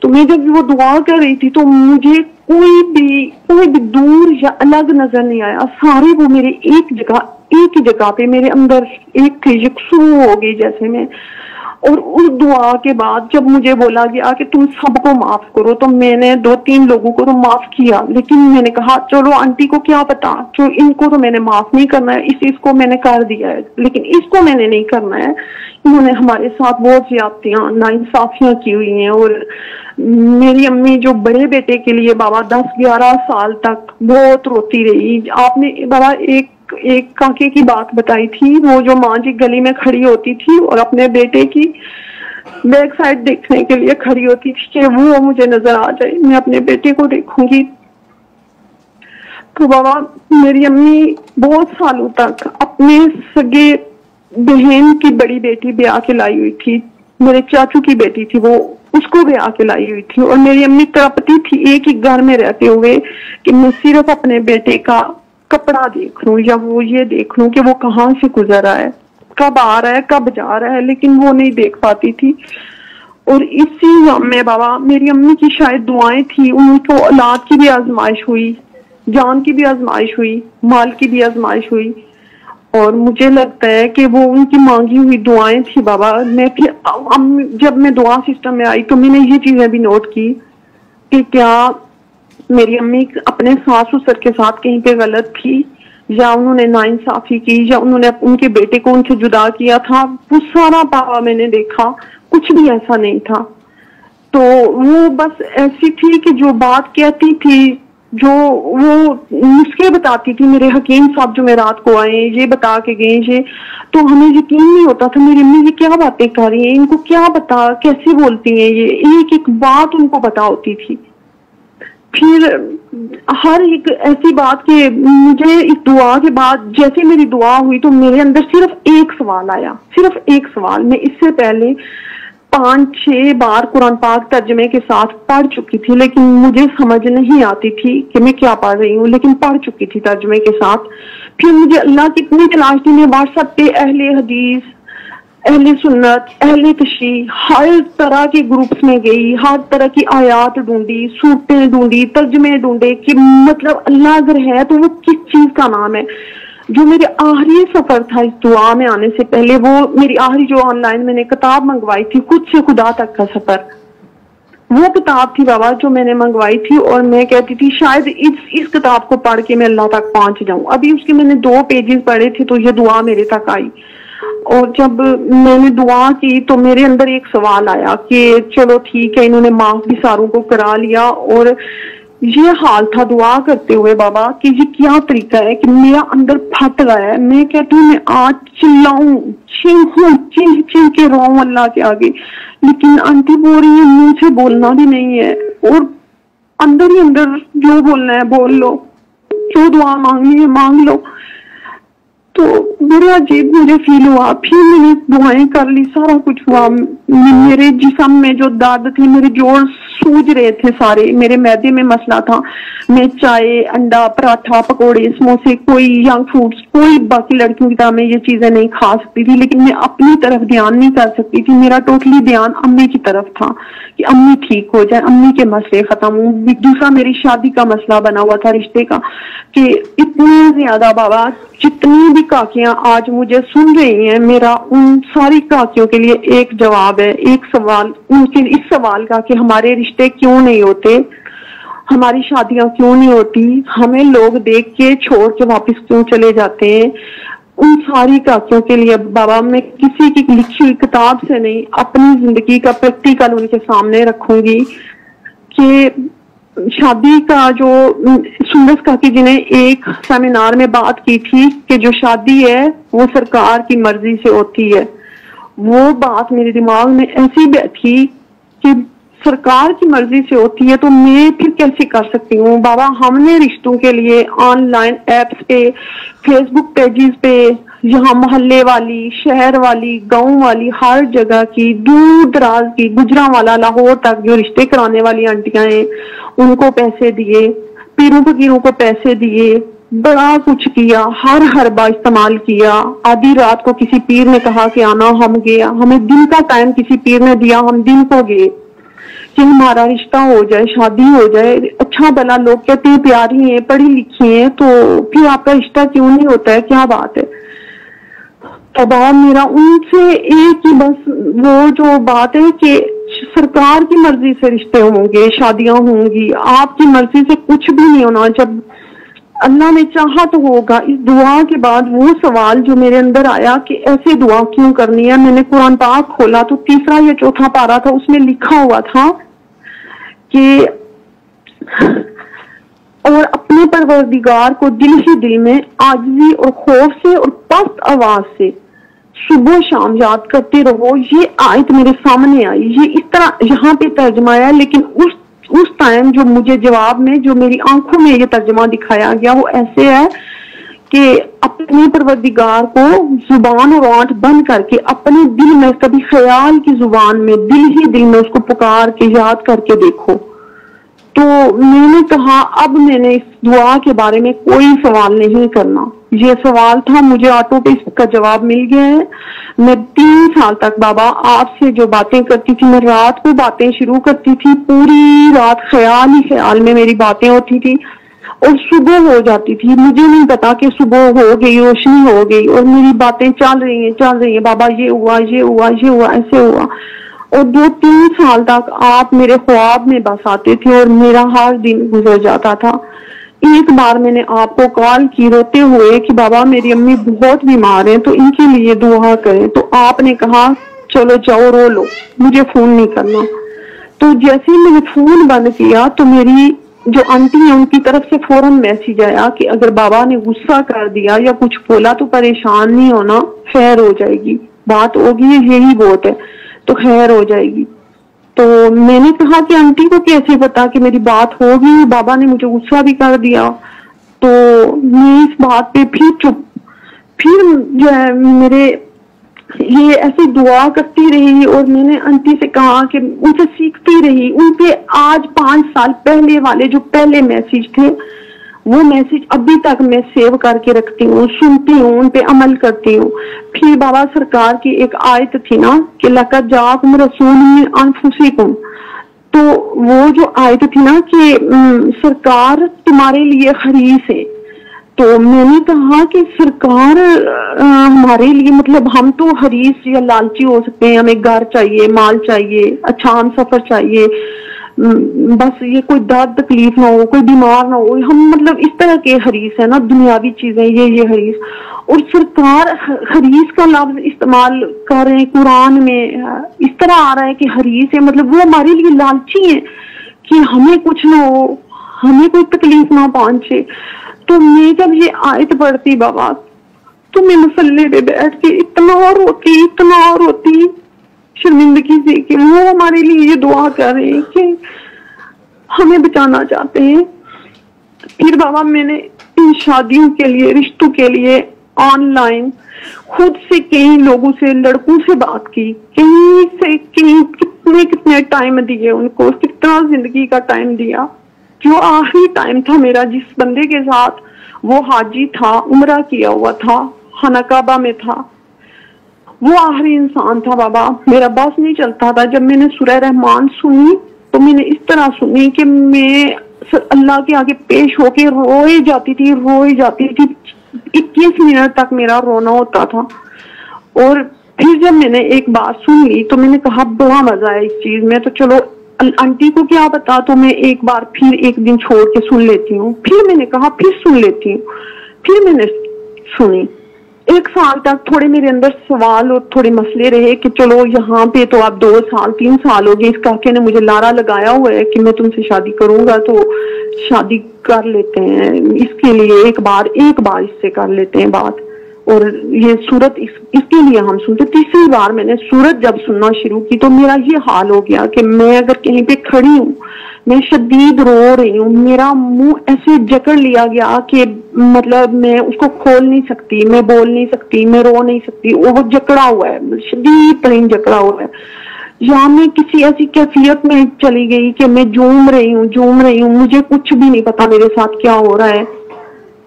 S2: तो मैं जब वो दुआ कर रही थी तो मुझे कोई भी दूर या अलग नजर नहीं आया, सारे वो मेरे एक जगह एक ही जगह पे मेरे अंदर एक यकसू हो गई जैसे मैं। और उस दुआ के बाद जब मुझे बोला गया कि तुम सबको माफ करो, तो मैंने 2-3 लोगों को तो माफ किया, लेकिन मैंने कहा चलो आंटी को क्या पता, जो इनको तो मैंने माफ नहीं करना है, इसको मैंने कर दिया है, लेकिन इसको मैंने नहीं करना है। इन्होंने हमारे साथ बहुत ज्यादतियां नाइंसाफियां की हुई हैं। और मेरी अम्मी जो बड़े बेटे के लिए बाबा 10-11 साल तक बहुत रोती रही। आपने बाबा एक काके की बात बताई थी, वो जो माँ जी गली में खड़ी होती थी और अपने बेटे की बैक साइड देखने के लिए खड़ी होती थी कि वो मुझे नजर आ जाए, मैं अपने बेटे को देखूंगी। तो बाबा मेरी अम्मी बहुत सालों तक अपने सगे बहन की बड़ी बेटी ब्याह के लाई हुई थी, मेरे चाचू की बेटी थी, वो उसको ब्याह के लाई हुई थी। और मेरी अम्मी तड़पती थी एक ही घर में रहते हुए कि मैं सिर्फ अपने बेटे का कपड़ा देख लूं या वो ये देख लूं कि वो कहाँ से गुजर रहा है, कब आ रहा है, कब जा रहा है, लेकिन वो नहीं देख पाती थी। और इसी में बाबा मेरी अम्मी की शायद दुआएं थी, उनको औलाद की भी आजमाइश हुई, जान की भी आजमाइश हुई, माल की भी आजमाइश हुई। और मुझे लगता है कि वो उनकी मांगी हुई दुआएं थी बाबा। मैं फिर जब मैं दुआ सिस्टम में आई तो मैंने ये चीजें भी नोट की कि क्या मेरी अम्मी अपने सास ससुर के साथ कहीं पे गलत थी, या उन्होंने नाइंसाफी की, या उन्होंने उनके बेटे को उनसे जुदा किया था। वो सारा बाबा मैंने देखा, कुछ भी ऐसा नहीं था। तो वो बस ऐसी थी कि जो बात कहती थी, जो वो नुस्खे बताती थी, मेरे हकीम साहब जो मैं रात को आए ये बता के गए, ये तो हमें यकीन नहीं होता था मेरी अम्मी ये क्या बातें कर रही है, इनको क्या पता, कैसे बोलती हैं, ये एक एक बात उनको पता होती थी। फिर हर एक ऐसी बात कि मुझे इस दुआ के बाद जैसे मेरी दुआ हुई तो मेरे अंदर सिर्फ एक सवाल आया, सिर्फ एक सवाल। मैं इससे पहले 5-6 बार कुरान पाक तर्जमे के साथ पढ़ चुकी थी, लेकिन मुझे समझ नहीं आती थी कि मैं क्या पढ़ रही हूँ, लेकिन पढ़ चुकी थी तर्जमे के साथ। फिर मुझे अल्लाह की इतनी तलाश थी, मैं व्हाट्सएप पे अहले हदीस, अहले सुन्नत, अहले तशी हर तरह के ग्रुप्स में गई, हर तरह की आयात ढूंढी, सूरतें ढूंढी, तर्जमे ढूंढे कि मतलब अल्लाह अगर है तो वो किस चीज का नाम है। जो मेरे आखिरी सफर था इस दुआ में आने से पहले, वो मेरी आखिरी जो ऑनलाइन मैंने किताब मंगवाई थी, खुद से खुदा तक का सफर, वो किताब थी बाबा जो मैंने मंगवाई थी। और मैं कहती थी शायद इस किताब को पढ़ के मैं अल्लाह तक पहुंच जाऊं। अभी उसके मैंने 2 पेजेस पढ़े थे तो ये दुआ मेरे तक आई। और जब मैंने दुआ की तो मेरे अंदर एक सवाल आया कि चलो ठीक है, इन्होंने माफ भी सारों को करा लिया। और ये हाल था दुआ करते हुए बाबा कि ये क्या तरीका है कि मेरा अंदर फट रहा है। मैं कहती हूँ मैं आज चिल्लाऊं, चीख के रोऊं अल्लाह के आगे, लेकिन आंटी बोल रही है मुंह से बोलना भी नहीं है, और अंदर ही अंदर जो बोलना है बोल लो, जो दुआ मांगनी है मांग लो। तो बड़ा अजीब मुझे फील हुआ। फिर मैंने दुआएं कर ली, सारा कुछ हुआ। मेरे जिस्म में जो दर्द थे, मेरे जोड़ सूज रहे थे सारे, मेरे मैदे में मसला था। मैं चाय, अंडा, पराठा, पकोड़े, समोसे, कोई यंग फूड्स, कोई बाकी लड़कियों की तरह मैं ये चीजें नहीं खा सकती थी, लेकिन मैं अपनी तरफ ध्यान नहीं कर सकती थी। मेरा टोटली ध्यान अम्मी की तरफ था कि अम्मी ठीक हो जाए, अम्मी के मसले खत्म हो। दूसरा मेरी शादी का मसला बना हुआ था, रिश्ते का, कि इतनी ज्यादा बाबा जितनी भी काकियां आज मुझे सुन रही हैं, मेरा उन सारी काकियों के लिए एक जवाब है, एक सवाल उनके इस सवाल का कि हमारे रिश्ते क्यों नहीं होते, हमारी शादियां क्यों नहीं होती, हमें लोग देख के छोड़ के वापस क्यों चले जाते हैं। उन सारी काकियों के लिए बाबा मैं किसी की लिखी हुई किताब से नहीं, अपनी जिंदगी का प्रैक्टिकल उनके सामने रखूंगी कि शादी का जो सुंदस काकी जी ने एक सेमिनार में बात की थी कि जो शादी है वो सरकार की मर्जी से होती है, वो बात मेरे दिमाग में ऐसी बैठी कि सरकार की मर्जी से होती है तो मैं फिर कैसे कर सकती हूँ। बाबा हमने रिश्तों के लिए ऑनलाइन एप्स पे, फेसबुक पेजेस पे, यहाँ मोहल्ले वाली, शहर वाली, गांव वाली, हर जगह की, दूर दराज की, गुजरांवाला, लाहौर तक जो रिश्ते कराने वाली आंटियां हैं उनको पैसे दिए, पीरों फकीरों को पैसे दिए, बड़ा कुछ किया, हर हरबा इस्तेमाल किया। आधी रात को किसी पीर ने कहा कि आना, हम गया, हमें दिन का टाइम किसी पीर ने दिया, हम दिन को गए कि हमारा रिश्ता हो जाए, शादी हो जाए। अच्छा भला लोग कहते हैं प्यारी है, पढ़ी लिखी है, तो फिर आपका रिश्ता क्यों नहीं होता है, क्या बात है। दबाव मेरा उनसे एक ही बस वो जो बात है कि सरकार की मर्जी से रिश्ते होंगे, शादियां होंगी, आपकी मर्जी से कुछ भी नहीं होना। जब अल्लाह ने चाहा तो होगा। इस दुआ के बाद वो सवाल जो मेरे अंदर आया कि ऐसे दुआ क्यों करनी है, मैंने कुरान पाक खोला तो 3रा या 4था पारा था, उसमें लिखा हुआ था कि और अपने परवरदिगार को दिल ही दिल में आजिज़ी और खौफ से और पस्त आवाज से सुबह शाम याद करते रहो। ये आयत मेरे सामने आई, ये इस तरह यहाँ पे तर्जमा है, लेकिन उस टाइम जो मुझे जवाब में जो मेरी आंखों में ये तर्जमा दिखाया गया वो ऐसे है कि अपने परवरदिगार को जुबान और आंख बंद करके अपने दिल में, कभी ख्याल की जुबान में, दिल ही दिल में उसको पुकार के याद करके देखो। तो मैंने कहा अब मैंने इस दुआ के बारे में कोई सवाल नहीं करना। ये सवाल था, मुझे ऑटो पे इसका जवाब मिल गया है। मैं 3 साल तक बाबा आपसे जो बातें करती थी, मैं रात को बातें शुरू करती थी, पूरी रात ख्याल ही ख्याल में मेरी बातें होती थी और सुबह हो जाती थी। मुझे नहीं पता कि सुबह हो गई, रोशनी हो गई और मेरी बातें चल रही हैं बाबा ये हुआ, ये हुआ, ये हुआ, ऐसे हुआ। और 2-3 साल तक आप मेरे ख्वाब में बस आते थे और मेरा हर दिन गुजर जाता था। एक बार मैंने आपको कॉल की रोते हुए कि बाबा मेरी अम्मी बहुत बीमार हैं तो इनके लिए दुआ करें, तो आपने कहा चलो जाओ रो लो, मुझे फोन नहीं करना। तो जैसे ही मैंने फोन बंद किया तो मेरी जो आंटी है उनकी तरफ से फौरन मैसेज आया कि अगर बाबा ने गुस्सा कर दिया या कुछ बोला तो परेशान नहीं होना, खैर हो जाएगी, बात होगी, यही बहुत है, तो खैर हो जाएगी। तो मैंने कहा कि आंटी को कैसे पता कि मेरी बात होगी, बाबा ने मुझे गुस्सा भी कर दिया। तो मैं इस बात पे फिर चुप, फिर जो है मेरे ये ऐसे दुआ करती रही और मैंने आंटी से कहा कि उनसे सीखती रही। उनके आज 5 साल पहले वाले जो पहले मैसेज थे वो मैसेज अभी तक मैं सेव करके रखती हूँ, सुनती हूँ, उन पे अमल करती हूँ। फिर बाबा सरकार की एक आयत थी ना कि लक़द जाअकुम रसूलुम मिन अनफुसिकुम, तो वो जो आयत थी ना कि सरकार तुम्हारे लिए खरीस है। तो मैंने कहा कि सरकार हमारे लिए, मतलब हम तो हरीस या लालची हो सकते हैं, हमें घर चाहिए, माल चाहिए, अच्छा हम सफर चाहिए, बस ये कोई दर्द तकलीफ ना हो, कोई बीमार ना हो, हम मतलब इस तरह के हरीस है ना, दुनियावी चीजें ये हरीस। और सरकार हरीस का लफ्ज इस्तेमाल कर रहे हैं कुरान में, इस तरह आ रहा है कि हरीस है, मतलब वो हमारे लिए लालची है कि हमें कुछ ना हो, हमें कोई तकलीफ ना पहुंचे। तो मैं जब ये आयत पढ़ती बाबा तो मैं मसल्ले पे बैठ के इतना रोती शर्मिंदगी से कि वो हमारे लिए ये दुआ कर रहे हैं कि हमें बचाना चाहते हैं। फिर बाबा मैंने इन शादियों के लिए, रिश्तों के लिए ऑनलाइन खुद से कई लोगों से, लड़कों से बात की, कहीं से कहीं कितने टाइम दिए उनको, कितना जिंदगी का टाइम दिया। जो आखिरी टाइम था मेरा जिस बंदे के साथ, वो हाजी था, उम्रा किया हुआ था, खाना काबा में था, वो आखिरी इंसान था बाबा। मेरा बस नहीं चलता था। जब मैंने सूरह रहमान सुनी तो मैंने इस तरह सुनी कि मैं अल्लाह के आगे पेश होके रोई जाती थी 21 मिनट तक मेरा रोना होता था। और फिर जब मैंने एक बार सुन ली तो मैंने कहा बड़ा मजा है इस चीज में, तो चलो आंटी को क्या पता, तो मैं एक बार फिर एक दिन छोड़ के सुन लेती हूँ। फिर मैंने कहा फिर सुन लेती हूँ, फिर मैंने सुनी। 1 साल तक थोड़े मेरे अंदर सवाल और थोड़े मसले रहे कि चलो यहाँ पे तो आप 2 साल 3 साल हो गए, इस काके ने मुझे लारा लगाया हुआ है कि मैं तुमसे शादी करूंगा तो शादी कर लेते हैं, इसके लिए एक बार इससे कर लेते हैं बात। और ये सूरत इसके लिए हम सुनते। तीसरी बार मैंने सूरत जब सुनना शुरू की तो मेरा ये हाल हो गया कि मैं अगर कहीं पे खड़ी हूँ, मैं शदीद रो रही हूँ, मेरा मुंह ऐसे जकड़ लिया गया कि मतलब मैं उसको खोल नहीं सकती, मैं बोल नहीं सकती, मैं रो नहीं सकती, वो जकड़ा हुआ है, शदीद तरीन जकड़ा हुआ है। या मैं किसी ऐसी कैफियत में चली गई कि मैं झूम रही हूँ, मुझे कुछ भी नहीं पता मेरे साथ क्या हो रहा है।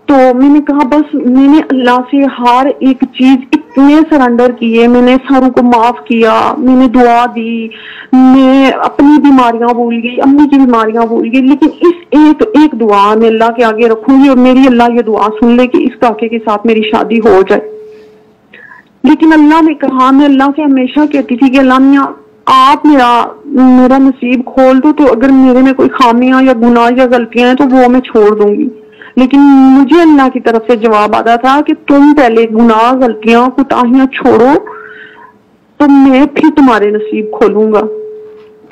S2: तो मैंने कहा बस मैंने अल्लाह से हर एक चीज इतने सरेंडर किए, मैंने सारों को माफ किया, मैंने दुआ दी, मैं अपनी बीमारियां भूल गई, अम्मी की बीमारियां भूल गई, लेकिन इस एक दुआ मैं अल्लाह के आगे रखूंगी और मेरी अल्लाह ये दुआ सुन ले कि इस काके के साथ मेरी शादी हो जाए। लेकिन अल्लाह ने कहा, मैं अल्लाह से हमेशा कहती थी कि अल्लाह मियां आप मेरा नसीब खोल दो, तो अगर मेरे में कोई खामियां या गुनाह या गलतियां हैं तो वो मैं छोड़ दूंगी। लेकिन मुझे अल्लाह की तरफ से जवाब आता था कि तुम पहले गुनाह गलतियां कुताहियां छोड़ो तो मैं फिर तुम्हारे नसीब खोलूंगा।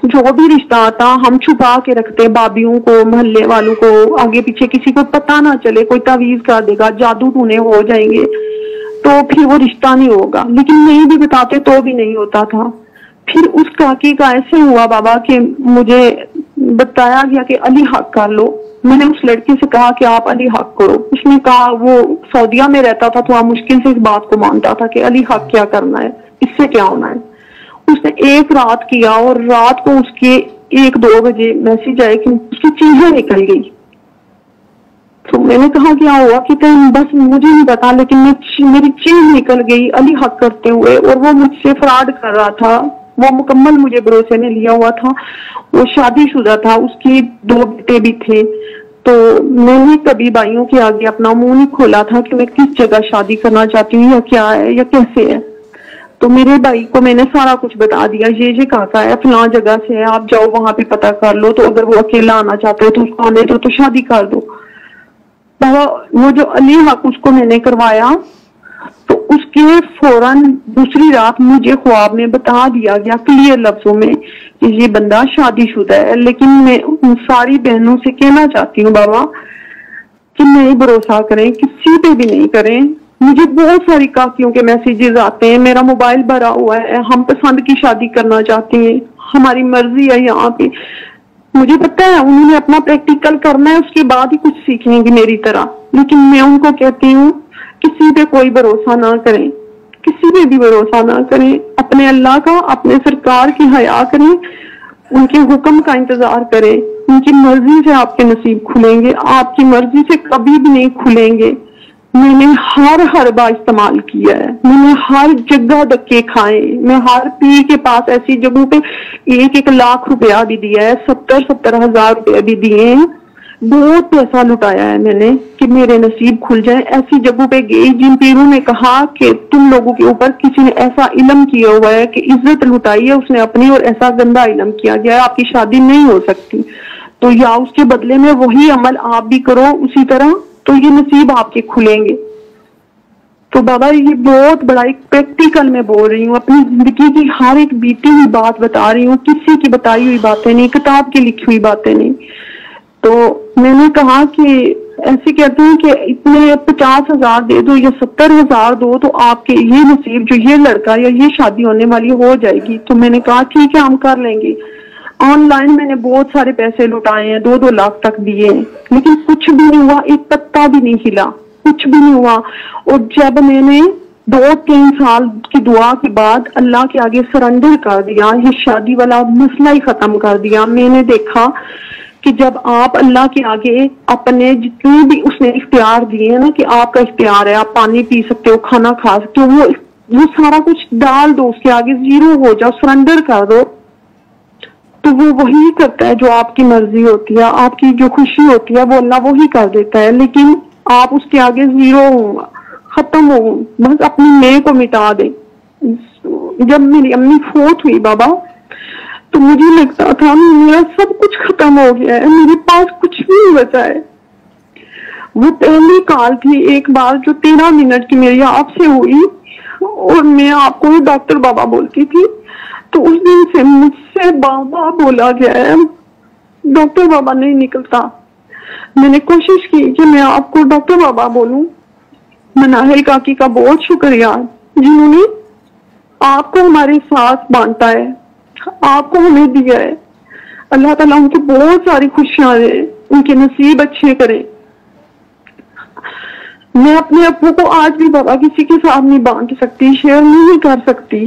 S2: जो भी रिश्ता आता हम छुपा के रखते, भाभीियों को, मोहल्ले वालों को, आगे पीछे किसी को पता ना चले, कोई तावीज कर देगा, जादू टूने हो जाएंगे तो फिर वो रिश्ता नहीं होगा। लेकिन नहीं भी बताते तो भी नहीं होता था। फिर उस काकी का ऐसे हुआ बाबा कि मुझे बताया गया कि अली हक कर लो। मैंने उस लड़की से कहा कि आप अली हक करो। उसने कहा, वो सऊदीया में रहता था तो मुश्किल से इस बात को मानता था कि अली हक क्या करना है, इससे क्या होना है। उसने एक रात किया और रात को उसके 1-2 बजे मैसेज आए कि उसकी चीजें निकल गई। तो मैंने कहा क्या हुआ कि बस मुझे नहीं पता, लेकिन मेरी चीज निकल गई अली हक करते हुए, और वो मुझसे फ्रॉड कर रहा था। वो मुकम्मल मुझे भरोसे में लिया हुआ था। वो शादीशुदा था, उसकी 2 बेटे भी थे। तो मैंने कभी भाइयों के आगे अपना मुंह नहीं खोला था कि मैं किस जगह शादी करना चाहती हूँ या क्या है या कैसे है। तो मेरे भाई को मैंने सारा कुछ बता दिया, ये काका है, फलां जगह से है, आप जाओ वहां पे पता कर लो, तो अगर वो अकेला आना चाहते हो तो उसको आने दो, तो शादी कर दो। वो जो अली हक उसको मैंने करवाया, तो उसके फौरन दूसरी रात मुझे ख्वाब में बता दिया गया क्लियर लफ्जों में कि ये बंदा शादीशुदा है। लेकिन मैं उन सारी बहनों से कहना चाहती हूँ बाबा कि नहीं भरोसा करें, किसी पे भी नहीं करें। मुझे बहुत सारी काकियों के मैसेजेस आते हैं, मेरा मोबाइल भरा हुआ है, हम पसंद की शादी करना चाहते हैं, हमारी मर्जी है यहाँ पे। मुझे पता है उन्होंने अपना प्रैक्टिकल करना है, उसके बाद ही कुछ सीखेंगे मेरी तरह। लेकिन मैं उनको कहती हूँ किसी पे कोई भरोसा ना करें, किसी पे भी भरोसा ना करें। अपने अल्लाह का, अपने सरकार की हया करें, उनके हुक्म का इंतजार करें। उनकी मर्जी से आपके नसीब खुलेंगे, आपकी मर्जी से कभी भी नहीं खुलेंगे। मैंने हर हरबा इस्तेमाल किया है, मैंने हर जगह धक्के खाए, मैं हर पीर के पास ऐसी जगहों पे 1-1 लाख रुपया भी दिया है, 70-70 हजार रुपया भी दिए हैं। बहुत पैसा लुटाया है मैंने कि मेरे नसीब खुल जाए। ऐसी जगहों पे गई जिन पीरों ने कहा कि तुम लोगों के ऊपर किसी ने ऐसा इल्म किया हुआ है कि इज्जत लुटाई है उसने अपनी, और ऐसा गंदा इल्म किया गया है, आपकी शादी नहीं हो सकती, तो या उसके बदले में वही अमल आप भी करो उसी तरह, तो ये नसीब आपके खुलेंगे। तो बाबा ये बहुत बड़ा एक प्रैक्टिकल मैं बोल रही हूँ, अपनी जिंदगी की हर एक बीती हुई बात बता रही हूँ, किसी की बताई हुई बातें नहीं, किताब की लिखी हुई बातें नहीं। तो मैंने कहा कि ऐसे कहते हैं कि इतने 50,000 दे दो या 70,000 दो तो आपके ये नसीब, जो ये लड़का या ये शादी होने वाली हो जाएगी। तो मैंने कहा ठीक है हम कर लेंगे। ऑनलाइन मैंने बहुत सारे पैसे लुटाए हैं, 2-2 लाख तक दिए हैं, लेकिन कुछ भी नहीं हुआ, एक पत्ता भी नहीं हिला, कुछ भी नहीं हुआ। और जब मैंने 2-3 साल की दुआ के बाद अल्लाह के आगे सरेंडर कर दिया, ये शादी वाला मसला ही खत्म कर दिया, मैंने देखा कि जब आप अल्लाह के आगे अपने जितने भी उसने इख्तियार दिए हैं ना, कि आपका इख्तियार है, आप पानी पी सकते हो, खाना खा सकते हो, वो सारा कुछ डाल दो उसके आगे, जीरो हो जाओ, सरेंडर कर दो, तो वो वही करता है जो आपकी मर्जी होती है, आपकी जो खुशी होती है वो अल्लाह वही कर देता है। लेकिन आप उसके आगे जीरो हो, खत्म हो, बस अपनी मैं को मिटा दे। जब मेरी अम्मी फोत हुई बाबा, तो मुझे लगता था मेरा सब कुछ खत्म हो गया है, मेरे पास कुछ भी नहीं बचा है। वो पहली कॉल थी एक बार जो 13 मिनट की मेरी आपसे हुई, और मैं आपको डॉक्टर बाबा बोलती थी, तो उस दिन से मुझसे बाबा बोला गया है, डॉक्टर बाबा नहीं निकलता। मैंने कोशिश की कि मैं आपको डॉक्टर बाबा बोलूं। मनाहिल काकी का बहुत शुक्रिया जिन्होंने आपको हमारे साथ बांटा है, आपको हमें दिया है। अल्लाह ताला उनकी बहुत सारी खुशियां दे, उनके नसीब अच्छे करे। मैं अपने अपनों को आज भी बाबा किसी के साथ नहीं बांट सकती, शेयर नहीं कर सकती।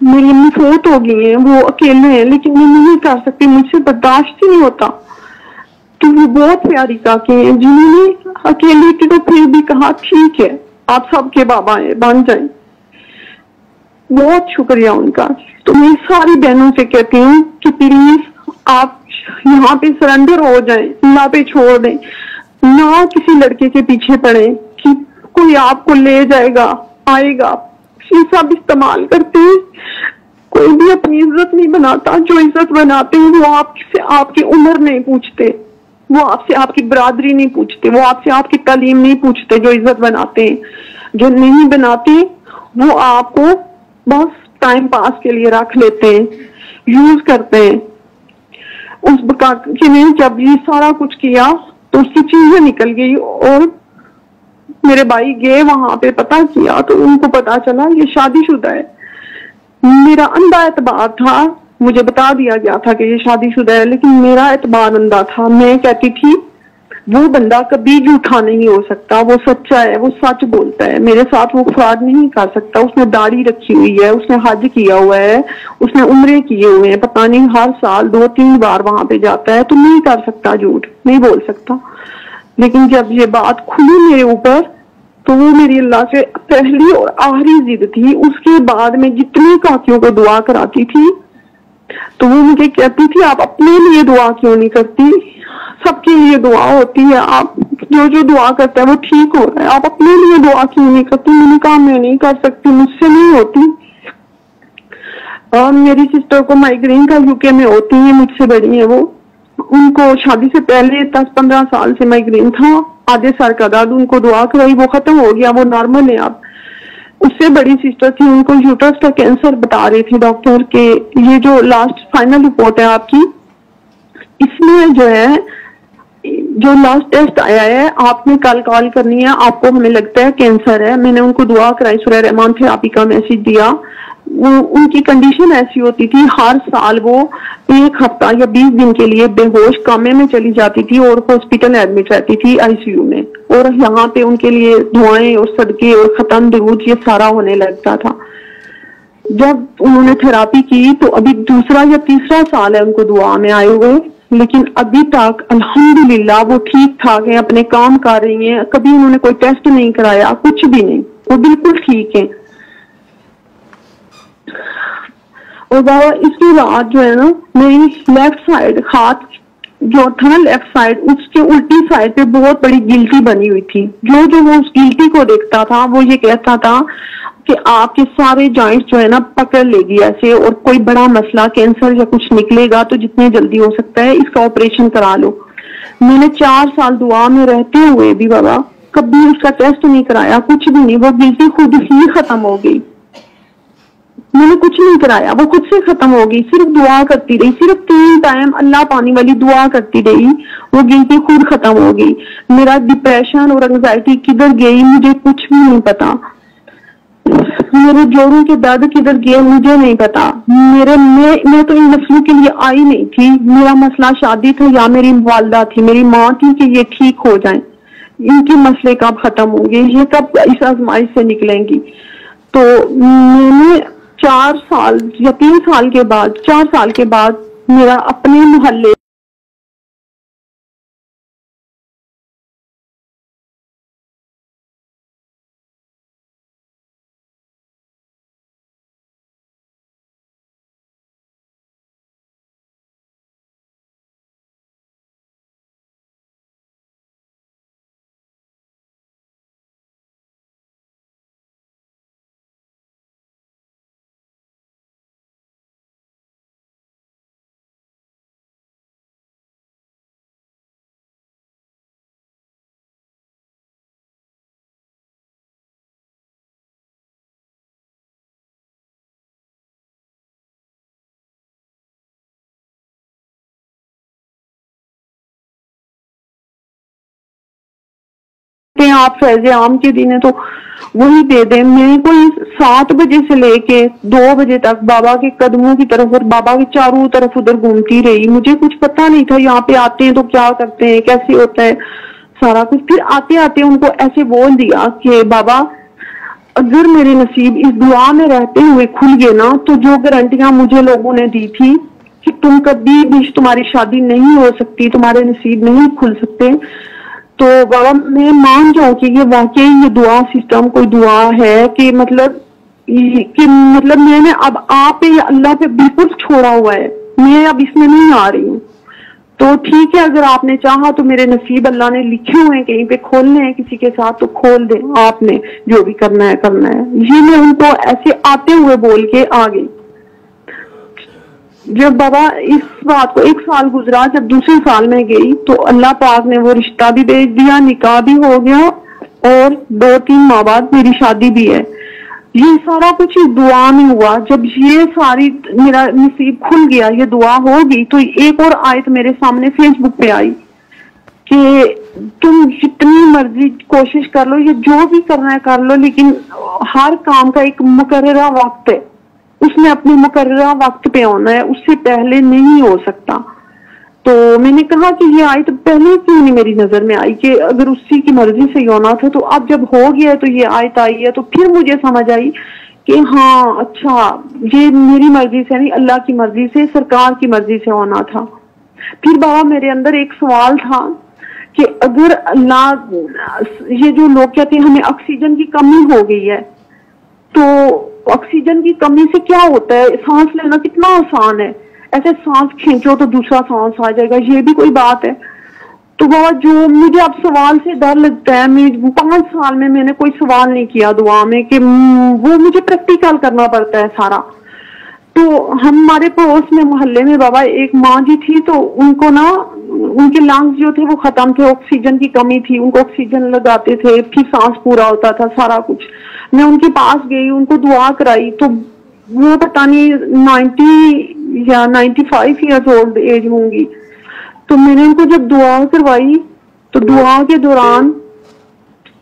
S2: मेरी अम्मी फोत हो गई है, वो अकेले हैं, लेकिन मैं नहीं कर सकती, मुझसे बर्दाश्त ही नहीं होता। तो वो बहुत प्यारी काकी हैं जिन्होंने अकेले थी तो फिर भी कहा ठीक है आप सबके बाबा हैं, बन जाए। बहुत शुक्रिया उनका। तो मैं सारी बहनों से कहती हूँ कि प्लीज आप यहाँ पे सरेंडर हो जाए, अल्लाह पे छोड़ दें, ना किसी लड़के के पीछे पड़े कि कोई आपको ले जाएगा आएगा, ये सब इस्तेमाल करते हैं। कोई भी अपनी इज्जत नहीं बनाता, जो इज्जत बनाते हैं वो आपसे आपकी उम्र नहीं पूछते, वो आपसे आपकी बरादरी नहीं पूछते, वो आपसे आपकी तालीम नहीं पूछते। जो इज्जत बनाते हैं, जो नहीं बनाते वो आपको बस टाइम पास के लिए रख लेते हैं, यूज करते हैं। उस बकाके ने जब ये सारा कुछ किया तो उसकी चीजें निकल गई और मेरे भाई गए वहां पे, पता किया तो उनको पता चला ये शादीशुदा है। मेरा अंधा एतबार था, मुझे बता दिया गया था कि ये शादीशुदा है, लेकिन मेरा एतबार अंधा था। मैं कहती थी वो बंदा कभी झूठा नहीं हो सकता, वो सच्चा है, वो सच बोलता है, मेरे साथ वो फ्रॉड नहीं कर सकता। उसने दाढ़ी रखी हुई है, उसने हज किया हुआ है, उसने उम्रे किए हुए हैं, पता नहीं हर साल 2-3 बार वहां पे जाता है, तो नहीं कर सकता, झूठ नहीं बोल सकता। लेकिन जब ये बात खुली मेरे ऊपर तो वो मेरी अल्लाह से पहली और आखिरी जिद थी। उसके बाद मैं जितनी काकियों को दुआ कराती थी तो वो मुझे कहती थी आप अपने लिए दुआ क्यों नहीं करती, सबके लिए दुआ होती है, आप जो जो दुआ करता है वो ठीक हो रहा है, आप अपने लिए दुआ क्यों नहीं करती। मैंने कहा मैं नहीं कर सकती, मुझसे नहीं होती। और मेरी सिस्टर को माइग्रेन का यूके में होती है, मुझसे बड़ी है वो, उनको शादी से पहले 10-15 साल से माइग्रेन था, आधे सर का दर्द, उनको दुआ कराई, वो खत्म हो गया, वो नॉर्मल है अब। उससे बड़ी सिस्टर थी, उनको यूट्रस का कैंसर बता रहे थे डॉक्टर के। ये जो लास्ट फाइनल रिपोर्ट है आपकी, इसमें जो है जो लास्ट टेस्ट आया है, आपने कल कॉल करनी है, आपको हमें लगता है कैंसर है। मैंने उनको दुआ कराई, सूरह रहमान थेरेपी का मैसेज दिया। उनकी कंडीशन ऐसी होती थी, हर साल वो 1 हफ्ता या 20 दिन के लिए बेहोश कामे में चली जाती थी और हॉस्पिटल एडमिट रहती थी आईसीयू में। और यहाँ पे उनके लिए दुआएं और सदके और खत्म दरूद ये सारा होने लगता था। जब उन्होंने थेरापी की तो अभी 2रा या 3रा साल है उनको दुआ में आए हुए, लेकिन अभी तक अल्हम्दुलिल्लाह वो ठीक ठाक है, अपने काम कर रही हैं। कभी उन्होंने कोई टेस्ट नहीं कराया, कुछ भी नहीं, वो बिल्कुल ठीक है। और बाबा इसके बाद जो है ना, मेरी लेफ्ट साइड हाथ जो था ना, लेफ्ट साइड, उसके उल्टी साइड पे बहुत बड़ी गिल्टी बनी हुई थी। जो जो वो उस गिल्टी को देखता था वो ये कहता था कि आपके सारे जॉइंट्स जो है ना पकड़ लेगी ऐसे, और कोई बड़ा मसला कैंसर या कुछ निकलेगा तो जितनी जल्दी हो सकता है इसका ऑपरेशन करा लो। मैंने 4 साल दुआ में रहते हुए भी बाबा कभी उसका टेस्ट नहीं कराया, कुछ भी नहीं। वो गिल्टी खुद ही खत्म हो गई, मैंने कुछ नहीं कराया, वो खुद से खत्म हो गई। सिर्फ दुआ करती रही, सिर्फ 3 टाइम अल्लाह पानी वाली दुआ करती रही, वो गिल्टी खुद खत्म हो गई। मेरा डिप्रेशन और एंजाइटी किधर गई मुझे कुछ भी नहीं पता, मेरे जोड़ों के दर्द किधर गए मुझे नहीं पता। मैं तो इन मसलों के लिए आई नहीं थी। मेरा मसला शादी था या मेरी वालदा थी, मेरी माँ थी कि ये ठीक हो जाए, इनके मसले कब खत्म होंगे, ये कब इस आजमाइश से निकलेंगी। तो मैंने 4 साल या 3 साल के बाद, 4 साल के बाद मेरा अपने मोहल्ले आप फैज़े आम के दिन है तो वही दे दें। मेरे को 7 बजे से लेके 2 बजे तक बाबा के कदमों की तरफ और बाबा के चारों तरफ उधर घूमती रही। मुझे कुछ पता नहीं था यहाँ पे आते हैं तो क्या करते हैं, कैसे होता है सारा कुछ। फिर आते आते उनको ऐसे बोल दिया कि बाबा अगर मेरे नसीब इस दुआ में रहते हुए खुल गए ना, तो जो गारंटियां मुझे लोगों ने दी थी कि तुम कभी भी, तुम्हारी शादी नहीं हो सकती, तुम्हारे नसीब नहीं खुल सकते, तो बाबा मैं मान जाऊं कि ये वाकई ये दुआ सिस्टम कोई दुआ है कि मतलब मैंने अब आप पे या अल्लाह पे बिल्कुल छोड़ा हुआ है, मैं अब इसमें नहीं आ रही हूँ। तो ठीक है, अगर आपने चाहा तो मेरे नसीब अल्लाह ने लिखे हुए हैं कहीं पे खोलने हैं किसी के साथ, तो खोल दे, आपने जो भी करना है करना है। ये मैं उनको ऐसे आते हुए बोल के आ गई। जब बाबा इस बात को 1 साल गुजरा, जब दूसरे साल में गई तो अल्लाह पाक ने वो रिश्ता भी भेज दिया, निकाह भी हो गया और 2-3 माह बाद मेरी शादी भी है। ये सारा कुछ इस दुआ में हुआ। जब ये सारी मेरा नसीब खुल गया, ये दुआ होगी, तो एक और आयत मेरे सामने फेसबुक पे आई कि तुम जितनी मर्जी कोशिश कर लो, ये जो भी करना है कर लो, लेकिन हर काम का एक मुकर्ररा वक्त है, उसने अपने मुकर्ररा वक्त पे होना है, उससे पहले नहीं हो सकता। तो मैंने कहा कि ये आयत पहले क्यों नहीं मेरी नजर में आई कि अगर उसी की मर्जी से ही होना था, तो अब जब हो गया है तो ये आयत आई है। तो फिर मुझे समझ आई कि हाँ अच्छा, ये मेरी मर्जी से नहीं, अल्लाह की मर्जी से, सरकार की मर्जी से होना था। फिर बाबा मेरे अंदर एक सवाल था कि अगर अल्लाह, ये जो लोग कहते हैं हमें ऑक्सीजन की कमी हो गई है, तो ऑक्सीजन की कमी से क्या होता है, सांस लेना कितना आसान है, ऐसे सांस खींचो तो दूसरा सांस आ जाएगा, ये भी कोई बात है। तो बाबा जो मुझे अब सवाल से डर लगता है, मैं 5 साल में मैंने कोई सवाल नहीं किया दुआ में कि वो मुझे प्रैक्टिकल करना पड़ता है सारा। तो हमारे पड़ोस में मोहल्ले में बाबा एक माँ जी थी, तो उनको ना उनके लंग्स जो थे वो खत्म थे, ऑक्सीजन की कमी थी, उनको ऑक्सीजन लगाते थे, फिर सांस पूरा होता था सारा कुछ। मैं उनके पास गई, उनको दुआ कराई, तो वो पता नहीं 90 या 95 ईयर्स ओल्ड एज होंगी। तो मैंने उनको जब दुआ करवाई तो दुआ के दौरान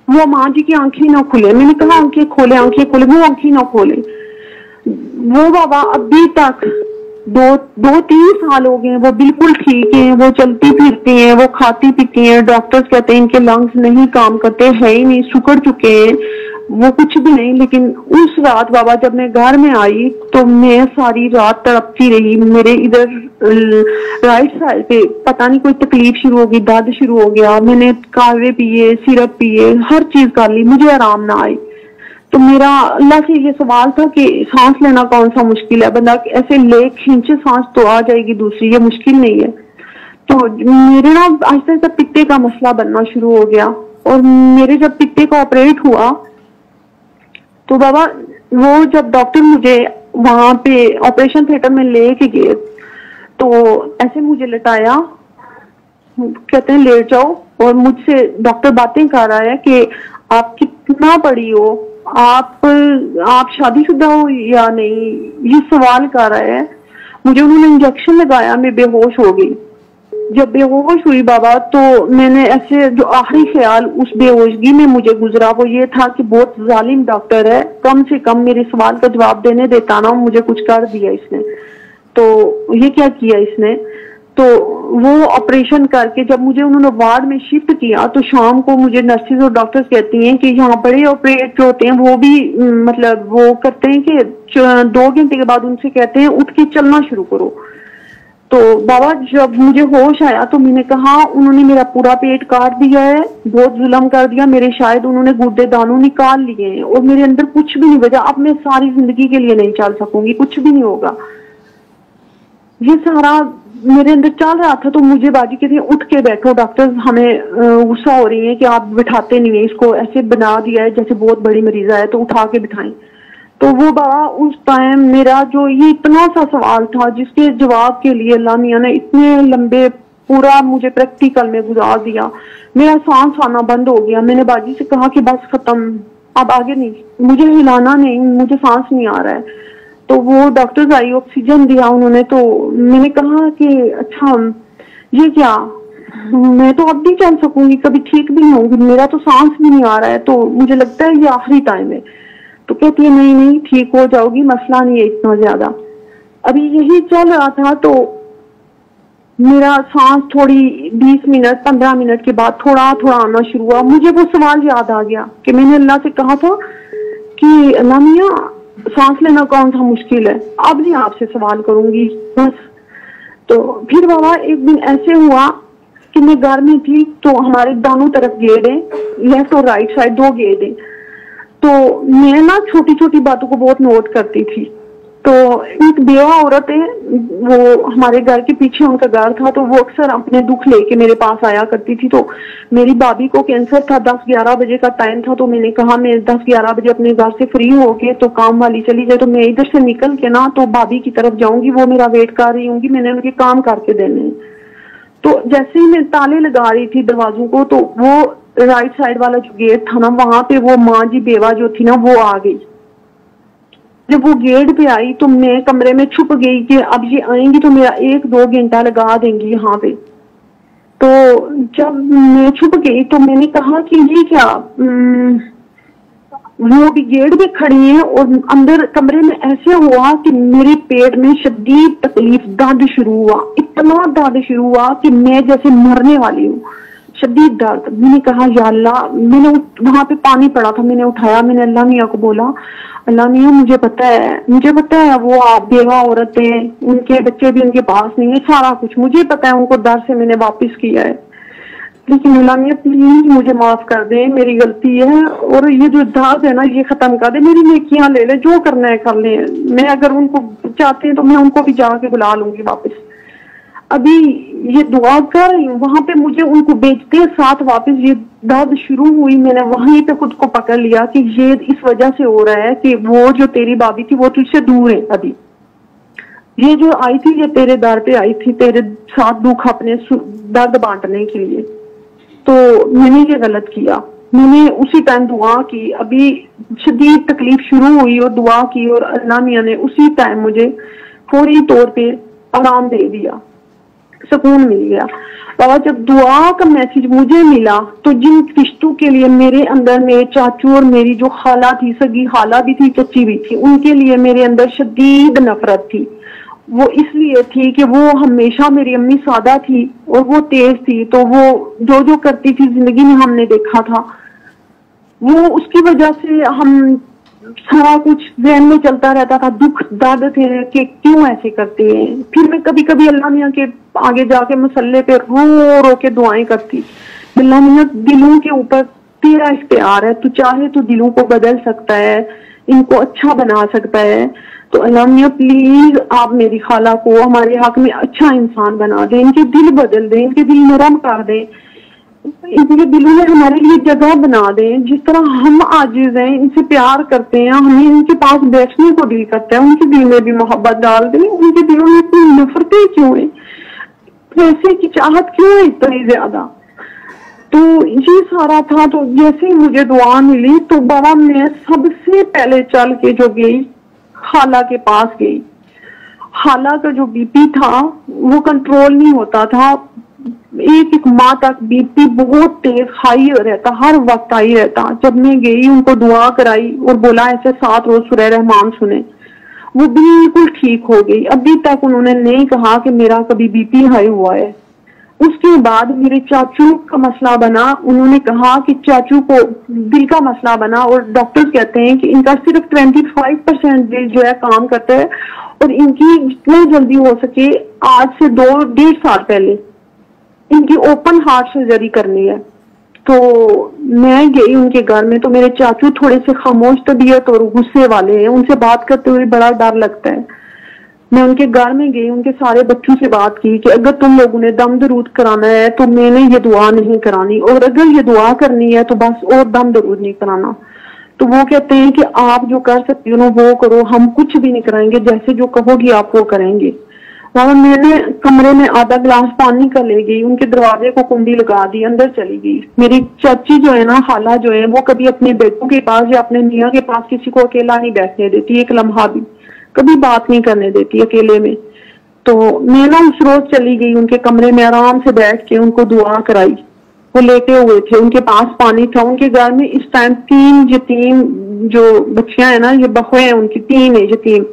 S2: वो माँ जी की आंखें ना खुले। मैंने कहा आंखें खोले, आंखें खोले, वो आंखें ना खोले। वो बाबा अभी तक 2-3 साल हो गए, वो बिल्कुल ठीक है, वो चलती फिरती हैं, वो खाती पीती हैं। डॉक्टर्स कहते हैं इनके लंग्स नहीं काम करते, है ही नहीं, सुकड़ चुके हैं, वो कुछ भी नहीं। लेकिन उस रात बाबा जब मैं घर में आई तो मैं सारी रात तड़पती रही। मेरे इधर राइट साइड पे पता नहीं कोई तकलीफ शुरू हो गई, दर्द शुरू हो गया। मैंने काढ़े पिए, सिरप पिए, हर चीज कर ली, मुझे आराम ना आई। तो मेरा अल्लाह से ये सवाल था कि सांस लेना कौन सा मुश्किल है, बंदा ऐसे ले खींचे सांस तो आ जाएगी दूसरी, ये मुश्किल नहीं है। तो मेरे ना आहिस्ता आहिस्ता पित्ते का मसला बनना शुरू हो गया, और मेरे जब पित्ते का ऑपरेट हुआ तो बाबा वो जब डॉक्टर मुझे वहां पे ऑपरेशन थिएटर में लेके गए तो ऐसे मुझे लटाया, कहते हैं लेट जाओ, और मुझसे डॉक्टर बातें कर रहा है कि आप कितना बड़ी हो, आप शादीशुदा हो या नहीं, ये सवाल कर रहा है। मुझे उन्होंने इंजेक्शन लगाया, मैं बेहोश हो गई। जब बेहोश हुई बाबा तो मैंने ऐसे जो आखिरी ख्याल उस बेहोशगी में मुझे गुजरा वो ये था कि बहुत जालिम डॉक्टर है, कम से कम मेरे सवाल का जवाब देने देता ना, मुझे कुछ कर दिया इसने। तो ये क्या किया इसने। तो वो ऑपरेशन करके जब मुझे उन्होंने वार्ड में शिफ्ट किया तो शाम को मुझे नर्सेज और डॉक्टर्स कहती हैं कि यहाँ बड़े ऑपरेट होते हैं, वो भी मतलब वो करते हैं कि 2 घंटे के बाद उनसे कहते हैं उठ के चलना शुरू करो। तो बाबा जब मुझे होश आया तो मैंने कहा उन्होंने मेरा पूरा पेट काट दिया है, बहुत जुल्म कर दिया मेरे, शायद उन्होंने गुर्दे दानों निकाल लिए हैं और मेरे अंदर कुछ भी नहीं बचा। अब मैं सारी जिंदगी के लिए नहीं चल सकूंगी, कुछ भी नहीं होगा। ये सारा मेरे अंदर चल रहा था। तो मुझे बाजी कहती है उठ के बैठो, डॉक्टर्स हमें गुस्सा हो रही है कि आप बिठाते नहीं है इसको, ऐसे बना दिया है जैसे बहुत बड़ी मरीजा है, तो उठा के बिठाएं। तो वो बाबा उस टाइम मेरा जो ये इतना सा सवाल था जिसके जवाब के लिए अल्लाह मियां ने इतने लंबे पूरा मुझे प्रैक्टिकल में गुजार दिया। मेरा सांस आना बंद हो गया। मैंने बाजी से कहा कि बस खत्म, अब आगे नहीं, मुझे हिलाना नहीं, मुझे सांस नहीं आ रहा है। तो वो डॉक्टर्स आई, ऑक्सीजन दिया उन्होंने। तो मैंने कहा कि अच्छा ये क्या, मैं तो अब नहीं चल सकूंगी, कभी ठीक भी नहीं होंगी, मेरा तो सांस भी नहीं आ रहा है, तो मुझे लगता है ये आखिरी टाइम है। तो कहती है नहीं नहीं ठीक हो जाओगी, मसला नहीं है इतना ज्यादा। अभी यही चल रहा था तो मेरा सांस थोड़ी 20 मिनट 15 मिनट के बाद थोड़ा थोड़ा आना शुरू हुआ। मुझे वो सवाल याद आ गया कि मैंने अल्लाह से कहा था कि अल्लाह मियां सांस लेना कौन सा मुश्किल है, अब नहीं आपसे सवाल करूंगी बस। तो फिर बाबा एक दिन ऐसे हुआ कि मैं घर में थी, तो हमारे दोनों तरफ गेट है, लेफ्ट और राइट साइड 2 गेट है। तो मैं ना छोटी छोटी बातों को बहुत नोट करती थी। तो एक बेवा औरत है, वो हमारे घर के पीछे उनका घर था, तो वो अक्सर अपने दुख लेके मेरे पास आया करती थी। तो मेरी भाभी को कैंसर था, 10-11 बजे का टाइम था, तो मैंने कहा मैं 10-11 बजे अपने घर से फ्री होके तो काम वाली चली जाए, तो मैं इधर से निकल के ना तो भाभी की तरफ जाऊंगी, वो मेरा वेट कर रही होंगी, मैंने उनके काम करके देने हैं। तो जैसे ही मैं ताले लगा रही थी दरवाजों को, तो वो राइट साइड वाला जो गेट था ना, वहां पे वो माँ जी बेवा जो थी ना वो आ गई। जब वो गेट पे आई तो मैं कमरे में छुप गई कि अब ये आएंगी तो मेरा 1-2 घंटा लगा देंगी यहाँ पे। तो जब मैं छुप गई तो मैंने कहा कि ये क्या, वो भी गेट पे खड़ी है और अंदर कमरे में ऐसे हुआ कि मेरे पेट में शदीद तकलीफ, दर्द शुरू हुआ, इतना दर्द शुरू हुआ कि मैं जैसे मरने वाली हूँ, शदीद दर्द। मैंने कहा या अल्लाह, मैंने वहां पे पानी पड़ा था, मैंने उठाया, मैंने अल्लाह मियाँ को बोला, अल्लाह मियाँ मुझे पता है वो आप बेवा औरत है, उनके बच्चे भी उनके पास नहीं है, सारा कुछ मुझे पता है, उनको डर से मैंने वापस किया है, लेकिन अल्लाह मियाँ प्लीज मुझे माफ कर दे, मेरी गलती है, और ये जो दर्द है ना ये खत्म कर दे, मेरी नेकियां ले ले, जो करना है कर ले, मैं अगर उनको चाहते हैं तो मैं उनको भी जाके बुला लूंगी वापस। अभी ये दुआ कर, वहां पे मुझे उनको बेचते साथ वापस ये दर्द शुरू हुई, मैंने वहीं पे खुद को पकड़ लिया कि ये इस वजह से हो रहा है कि वो जो तेरी भाभी थी वो तुझसे दूर है, अभी ये जो आई थी ये तेरे दर पे आई थी तेरे साथ दुख अपने दर्द बांटने के लिए, तो मैंने ये गलत किया। मैंने उसी टाइम दुआ की, अभी शदीद तकलीफ शुरू हुई और दुआ की, और अल्लाह मियां ने उसी टाइम मुझे फौरी तौर पे आराम दे दिया, सुकून मिल गया। बाबा जब दुआ का मैसेज मुझे मिला तो जिन रिश्तों के लिए मेरे अंदर मेरे चाचू और मेरी जो खाला थी, सगी खाला भी थी, चच्ची भी थी, उनके लिए मेरे अंदर शदीद नफरत थी। वो इसलिए थी कि वो हमेशा, मेरी अम्मी सादा थी और वो तेज थी, तो वो जो जो करती थी जिंदगी में हमने देखा था, वो उसकी वजह से हम सारा कुछ ज़हन में चलता रहता था, दुख दर्द थे कि क्यों ऐसे करते हैं। फिर मैं कभी कभी अल्लाह मियाँ के आगे जाके मसल्ले पे रो रो के दुआएं करती, अल्लाह मियाँ दिलों के ऊपर तेरा इख्तियार है, तू चाहे तो दिलों को बदल सकता है, इनको अच्छा बना सकता है, तो अल्लाह मियाँ प्लीज आप मेरी खाला को हमारे हक में अच्छा इंसान बना दे, इनके दिल बदल दे, इनके दिल नरम कर दे, इनके दिलों में हमारे लिए जगह बना दें। जिस तरह हम आजिज हैं, इनसे प्यार करते हैं, हमें इनके पास बैठने को दिल करता है, उनके दिल में भी मोहब्बत डाल दें। उनके दिलों में इतनी नफरतें क्यों है, पैसे की चाहत क्यों है इतनी ज्यादा। तो ये सारा था। तो जैसे ही मुझे दुआ मिली तो बाबा मैं सबसे पहले चल के जो गई खाला के पास गई। खाला का जो बीपी था वो कंट्रोल नहीं होता था, एक माह तक बीपी बहुत तेज हाई रहता, हर वक्त हाई रहता। जब मैं गई उनको दुआ कराई और बोला ऐसे 7 रोज सूरह रहमान सुने, वो बिल्कुल ठीक हो गई। अभी तक उन्होंने नहीं कहा कि मेरा कभी बीपी हाई हुआ है। उसके बाद मेरे चाचू का मसला बना, उन्होंने कहा कि चाचू को दिल का मसला बना और डॉक्टर्स कहते हैं कि इनका सिर्फ 25% दिल जो है काम करता है और इनकी जितना जल्दी हो सके आज से 2-1.5 साल पहले इनकी ओपन हार्ट सर्जरी करनी है। तो मैं गई उनके घर में, तो मेरे चाचू थोड़े से खामोश तबीयत और गुस्से वाले हैं, उनसे बात करते हुए बड़ा डर लगता है। मैं उनके घर में गई, उनके सारे बच्चों से बात की कि अगर तुम लोगों ने दम दरूद कराना है तो मैंने ये दुआ नहीं करानी, और अगर ये दुआ करनी है तो बस और दम दरूद नहीं कराना। तो वो कहते हैं कि आप जो कर सकती हो ना वो करो, हम कुछ भी नहीं कराएंगे, जैसे जो कहोगी आप वो करेंगे। और मैंने कमरे में आधा गिलास पानी का ले गई, उनके दरवाजे को कुंडी लगा दी, अंदर चली गई। मेरी चाची जो है ना, खाला जो है, वो कभी अपने बेटों के पास या अपने मियाँ के पास किसी को अकेला नहीं बैठने देती, एक लम्हा भी कभी बात नहीं करने देती अकेले में। तो मैं ना उस रोज चली गई उनके कमरे में, आराम से बैठ के उनको दुआ कराई। वो लेटे हुए थे, उनके पास पानी था। उनके घर में इस टाइम 3 यतीम जो बच्चियां है ना, ये बहुए हैं उनकी, 3 है यतीम।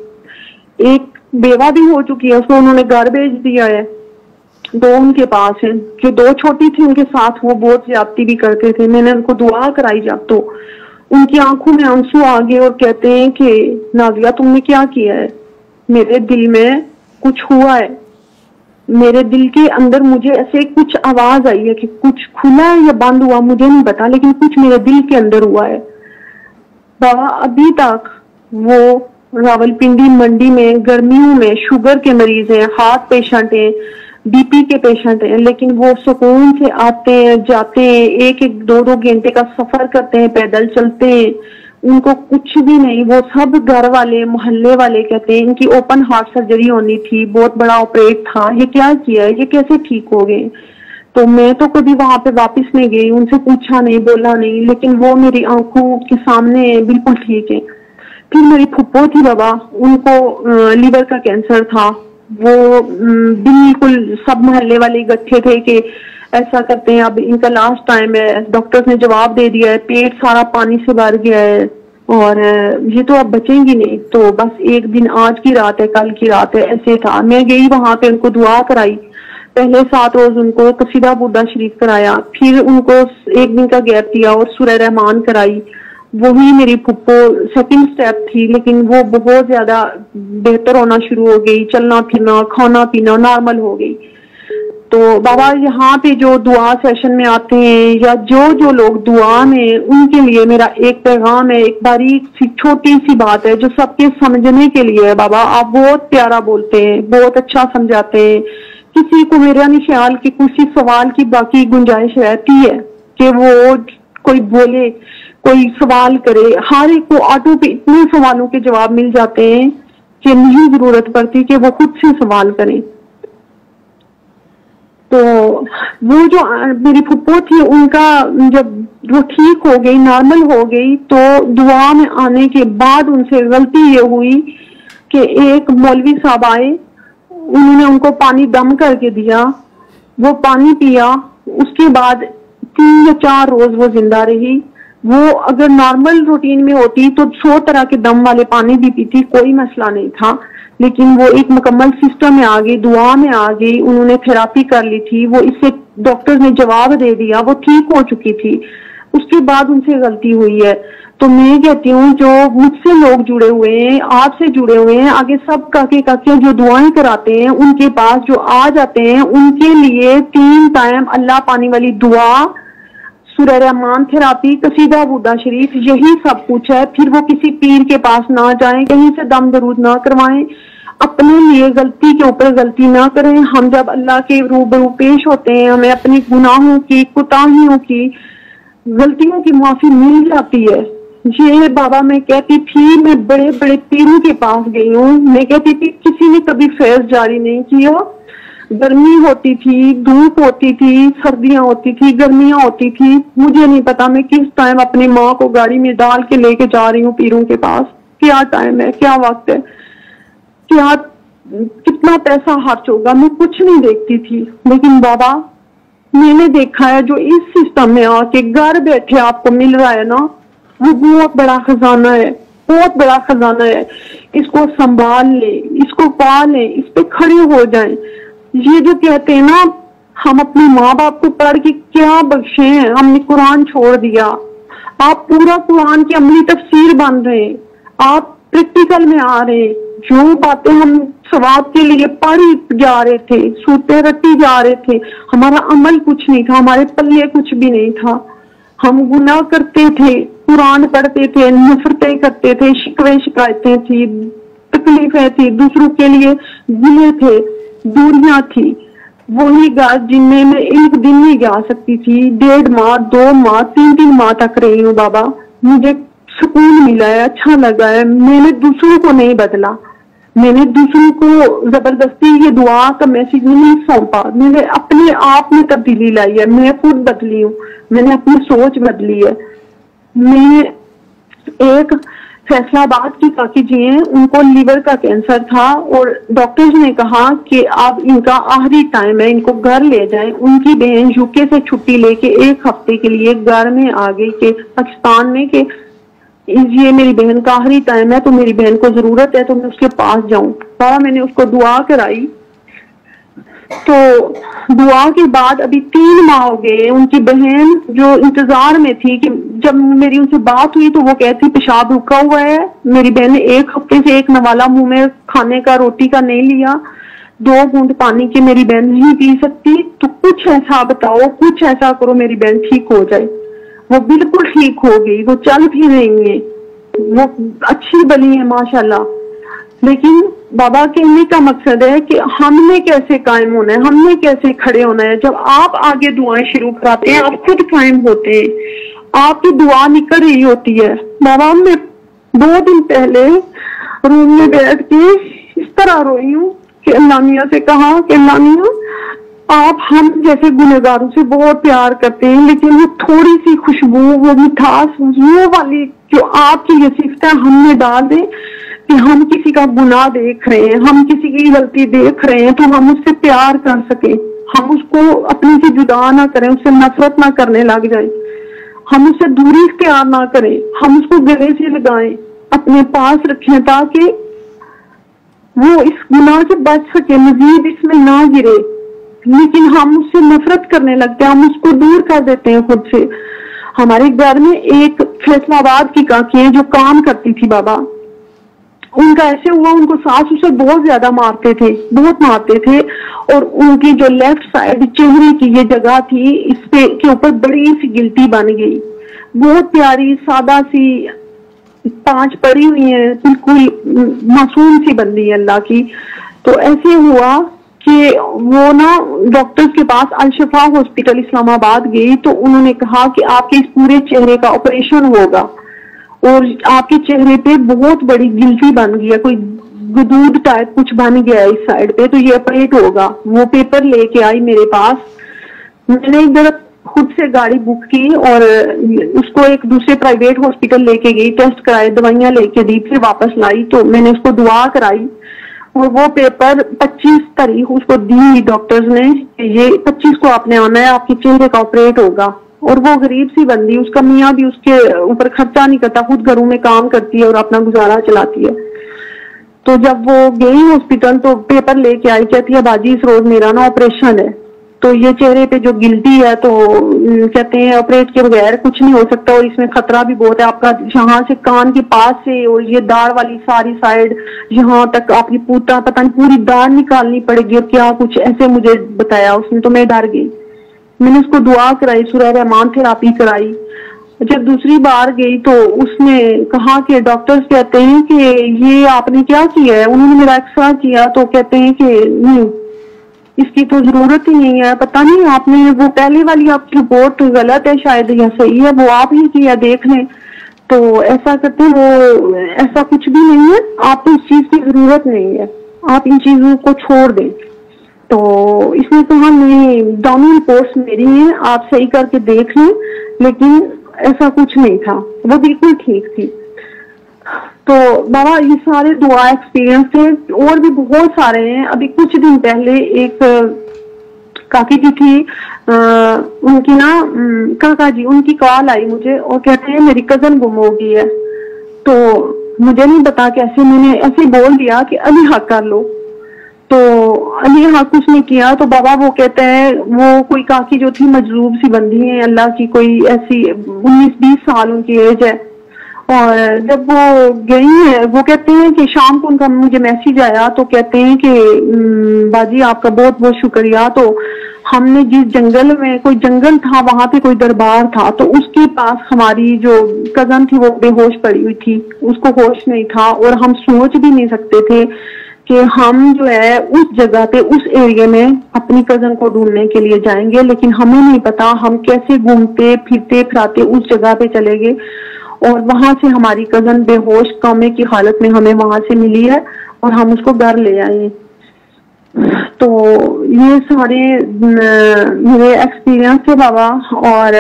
S2: एक बेवा भी हो चुकी है, उसको उन्होंने घर भेज दिया है। 2 उनके पास है, जो 2 छोटी थी उनके साथ वो बहुत ज्यादती भी करते थे। मैंने उनको दुआ कराई जब, तो उनकी आंखों में आंसू आ गए और कहते हैं कि नाजिया तुमने क्या किया है, मेरे दिल में कुछ हुआ है, मेरे दिल के अंदर मुझे ऐसे कुछ आवाज आई है कि कुछ खुला है या बंद हुआ मुझे नहीं पता, लेकिन कुछ मेरे दिल के अंदर हुआ है। बाबा अभी तक वो रावलपिंडी मंडी में गर्मियों में शुगर के मरीज हैं, हार्ट पेशेंट हैं, बीपी के पेशेंट हैं, लेकिन वो सुकून से आते हैं, जाते हैं, 1-2 घंटे का सफर करते हैं, पैदल चलते हैं, उनको कुछ भी नहीं। वो सब घर वाले मोहल्ले वाले कहते हैं इनकी ओपन हार्ट सर्जरी होनी थी, बहुत बड़ा ऑपरेट था, ये क्या किया है, ये कैसे ठीक हो गए। तो मैं तो कभी वहां पे वापस नहीं गई, उनसे पूछा नहीं, बोला नहीं, लेकिन वो मेरी आंखों के सामने बिल्कुल ठीक है। फिर मेरी फुप्पो थी बाबा, उनको लीवर का कैंसर था। वो बिल्कुल सब मोहल्ले वाले इकट्ठे थे कि ऐसा करते हैं, अब इनका लास्ट टाइम है। डॉक्टर्स ने जवाब दे दिया है, पेट सारा पानी से भर गया है और ये तो अब बचेंगी नहीं, तो बस एक दिन, आज की रात है, कल की रात है, ऐसे था। मैं गई वहां पे, उनको दुआ कराई। पहले 7 रोज उनको कसीदा बुर्दा शरीफ कराया, फिर उनको 1 दिन का गैप दिया और सूरह रहमान कराई। वही मेरी फुप्पो सेकंड स्टेप थी, लेकिन वो बहुत ज्यादा बेहतर होना शुरू हो गई, चलना फिरना, खाना पीना नॉर्मल हो गई। तो बाबा यहाँ पे जो दुआ सेशन में आते हैं या जो लोग दुआ में, उनके लिए मेरा एक पैगाम है, एक बारीक सी छोटी सी बात है जो सबके समझने के लिए है। बाबा आप बहुत प्यारा बोलते हैं, बहुत अच्छा समझाते हैं, किसी को मेरा नहीं ख्याल कि किसी सवाल की बाकी गुंजाइश रहती है कि वो कोई बोले, कोई सवाल करे। हर एक को ऑटो पे इतने सवालों के जवाब मिल जाते हैं कि नहीं जरूरत पड़ती कि वो खुद से सवाल करें। तो वो जो मेरी फुप्पो थी, उनका जब वो ठीक हो गई, नॉर्मल हो गई, तो दुआ में आने के बाद उनसे गलती ये हुई कि एक मौलवी साहब आए, उन्होंने उनको पानी दम करके दिया, वो पानी पिया, उसके बाद 3 या 4 रोज वो जिंदा रही। वो अगर नॉर्मल रूटीन में होती तो 100 तरह के दम वाले पानी भी पीती, कोई मसला नहीं था, लेकिन वो एक मुकम्मल सिस्टम में आ गई, दुआ में आ गई, उन्होंने थेरापी कर ली थी, वो इससे डॉक्टर ने जवाब दे दिया, वो ठीक हो चुकी थी। उसके बाद उनसे गलती हुई है। तो मैं कहती हूँ जो मुझसे लोग जुड़े हुए हैं, आपसे जुड़े हुए हैं, आगे सब काके काके जो दुआएं कराते हैं, उनके पास जो आ जाते हैं, उनके लिए 3 टाइम अल्लाह पानी वाली दुआ, सूरह रहमान थेरापी, कसीदा बुर्दा शरीफ, यही सब कुछ है। फिर वो किसी पीर के पास ना जाएं, कहीं से दम दरूद ना करवाएं, अपने लिए गलती के ऊपर गलती ना करें। हम जब अल्लाह के रूबरू पेश होते हैं, हमें अपनी गुनाहों की, कोताहियों की, गलतियों की माफी मिल जाती है। ये बाबा मैं कहती थी, मैं बड़े बड़े पीरों के पास गई हूँ, मैं कहती थी किसी ने कभी फैज जारी नहीं किया। गर्मी होती थी, धूप होती थी, सर्दियां होती थी, गर्मियां होती थी, मुझे नहीं पता मैं किस टाइम अपनी माँ को गाड़ी में डाल के लेके जा रही हूँ पीरों के पास। क्या टाइम है, क्या वक्त है, क्या कितना पैसा खर्च होगा, मैं कुछ नहीं देखती थी। लेकिन बाबा मैंने देखा है जो इस सिस्टम में आके घर बैठे आपको मिल रहा है ना, वो बहुत बड़ा खजाना है, बहुत बड़ा खजाना है। इसको संभाल ले, इसको पा ले, इस पे खड़े हो जाएं। ये जो कहते हैं ना हम अपने माँ बाप को पढ़ के क्या बख्शे हैं, हमने कुरान छोड़ दिया। आप पूरा कुरान की अमली तफसीर बन रहे, आप प्रैक्टिकल में आ रहे, जो बातें हम सवाब के लिए पढ़ी जा रहे थे, सूते रटी जा रहे थे, हमारा अमल कुछ नहीं था, हमारे पल्ले कुछ भी नहीं था। हम गुनाह करते थे, कुरान पढ़ते थे, नफरतें करते थे, शिकवे शिकायतें थी, तकलीफें थी, दूसरों के लिए गिले थे, दूरियां थी। वही घर जिनमें मैं एक दिन नहीं जा सकती थी, 1.5 माह, 2 माह, 3 माह तक रही हूँ बाबा। मुझे सुकून मिला है, अच्छा लगा है। मैंने दूसरों को नहीं बदला, मैंने दूसरों को जबरदस्ती ये दुआ का मैसेज नहीं सौंपा, मैंने अपने आप में तब्दीली लाई है। मैं खुद बदली हूँ, मैंने अपनी सोच बदली है। मैं एक फैसलाबाद की काकी जी हैं, उनको लीवर का कैंसर था और डॉक्टर्स ने कहा कि अब इनका आखिरी टाइम है, इनको घर ले जाएं। उनकी बहन यूके से छुट्टी लेके 1 हफ्ते के लिए घर में आ गई कि पाकिस्तान में कि ये मेरी बहन का आखिरी टाइम है, तो मेरी बहन को जरूरत है तो मैं उसके पास जाऊं। तो मैंने उसको दुआ कराई। तो दुआ के बाद अभी 3 माह हो गए। उनकी बहन जो इंतजार में थी कि जब मेरी उनसे बात हुई तो वो कहती पेशाब रुका हुआ है। मेरी बहन ने 1 हफ्ते से एक नवाला मुंह में खाने का, रोटी का नहीं लिया, 2 घूंट पानी के मेरी बहन नहीं पी सकती। तो कुछ ऐसा बताओ, कुछ ऐसा करो मेरी बहन ठीक हो जाए। वो बिल्कुल ठीक हो गई, वो चल भी रही है, वो अच्छी बनी है माशाल्लाह। लेकिन बाबा कहने का मकसद है कि हमने कैसे कायम होना है, हमने कैसे खड़े होना है। जब आप आगे दुआएं शुरू कराते हैं, आप खुद कायम होते हैं, आपकी दुआ निकल रही होती है। बाबा मैं 2 दिन पहले रूम में बैठ के इस तरह रोई हूँ कि अल्लाह मियां से कहा कि अल्लाह मियां आप हम जैसे गुनहगारों से बहुत प्यार करते हैं, लेकिन वो थोड़ी सी खुशबू, वो मिठास, वो वाली जो आपकी ये सिफ्त है हमने डाल दे कि हम किसी का गुनाह देख रहे हैं, हम किसी की गलती देख रहे हैं तो हम उससे प्यार कर सके, हम उसको अपने से जुदा ना करें, उससे नफरत ना करने लग जाए, हम उससे दूरी इख्तियार ना करें, हम उसको गले से लगाएं, अपने पास रखें ताकि वो इस गुनाह से बच सके, मजीद इसमें ना गिरे। लेकिन हम उससे नफरत करने लगते हैं, हम उसको दूर कर देते हैं खुद से। हमारे घर में एक फैसलाबाद की काकी है जो काम करती थी बाबा, उनका ऐसे हुआ, उनको सास उसे बहुत ज्यादा मारते थे, बहुत मारते थे, और उनकी जो लेफ्ट साइड चेहरे की ये जगह थी, इस पे के ऊपर बड़ी सी गिल्टी बन गई। बहुत प्यारी सादा सी 5 पड़ी हुई है, बिल्कुल मासूम सी बंदी है अल्लाह की। तो ऐसे हुआ कि वो ना डॉक्टर्स के पास अल-शिफा हॉस्पिटल इस्लामाबाद गई, तो उन्होंने कहा कि आपके इस पूरे चेहरे का ऑपरेशन होगा और आपके चेहरे पे बहुत बड़ी गिल्टी बन गई है, कोई गदूद टाइप कुछ बन गया है इस साइड पे, तो ये ऑपरेट होगा। वो पेपर लेके आई मेरे पास, मैंने इधर खुद से गाड़ी बुक की और उसको एक दूसरे प्राइवेट हॉस्पिटल लेके गई, टेस्ट कराए, दवाइयां लेके दी, फिर वापस लाई। तो मैंने उसको दुआ कराई और वो पेपर 25 तारीख उसको दी डॉक्टर्स ने, ये 25 को आपने आना है, आपके चेहरे का ऑपरेट होगा। और वो गरीब सी बंदी, उसका मियाँ भी उसके ऊपर खर्चा नहीं करता, खुद घरों में काम करती है और अपना गुजारा चलाती है। तो जब वो गई हॉस्पिटल तो पेपर लेके आई, कहती है बाजी इस रोज मेरा ना ऑपरेशन है, तो ये चेहरे पे जो गिल्टी है तो कहते हैं ऑपरेट के बगैर कुछ नहीं हो सकता और इसमें खतरा भी बहुत है, आपका यहाँ से कान के पास से और ये दाढ़ वाली सारी साइड यहाँ तक आपकी पूरा पता नहीं पूरी दाढ़ निकालनी पड़ेगी और क्या कुछ ऐसे मुझे बताया उसने। तो मैं डर गई, मैंने उसको दुआ कराई, सूरह रहमान थेरापी कराई। जब दूसरी बार गई तो उसने कहा कि डॉक्टर्स कहते हैं कि ये आपने क्या किया है, उन्होंने मेरा एक्सरा किया तो कहते हैं कि नहीं इसकी तो जरूरत ही नहीं है, पता नहीं आपने वो पहले वाली आपकी रिपोर्ट गलत है शायद या सही है, वो आप ही किया देख लें। तो ऐसा करते हैं, वो ऐसा कुछ भी नहीं है, आपको इस चीज की जरूरत नहीं है, आप इन चीजों को छोड़ दें। तो इसने कहा नहीं, दोनों रिपोर्ट्स मेरी हैं, आप सही करके देख लें। लेकिन ऐसा कुछ नहीं था, वो बिल्कुल ठीक थी। तो बाबा ये सारे दुआ एक्सपीरियंस थे, और भी बहुत सारे हैं। अभी कुछ दिन पहले एक काकी जी थी, उनकी ना काका जी, उनकी कॉल आई मुझे और कहते हैं मेरी कजन गुम हो गई है। तो मुझे नहीं पता कैसे, मैंने ऐसे बोल दिया कि अली हक कर लो, तो अली हक कुछ नहीं किया। तो बाबा वो कहते हैं, वो कोई काकी जो थी मजलूब सी बंदी है अल्लाह की, कोई ऐसी 19-20 साल उनकी एज है। और जब वो गई है, वो कहते हैं कि शाम को उनका मुझे मैसेज आया, तो कहते हैं कि बाजी आपका बहुत बहुत शुक्रिया। तो हमने जिस जंगल में, कोई जंगल था वहां पे कोई दरबार था, तो उसके पास हमारी जो कजन थी वो बेहोश पड़ी हुई थी, उसको होश नहीं था और हम सोच भी नहीं सकते थे कि हम जो है उस जगह पे, उस एरिया में अपनी कजन को ढूंढने के लिए जाएंगे। लेकिन हमें नहीं पता हम कैसे घूमते फिरते फिराते उस जगह पे चले गए और वहां से हमारी कजन बेहोश कौमे की हालत में हमें वहां से मिली है और हम उसको घर ले आए। तो ये सारे मेरे एक्सपीरियंस है बाबा, और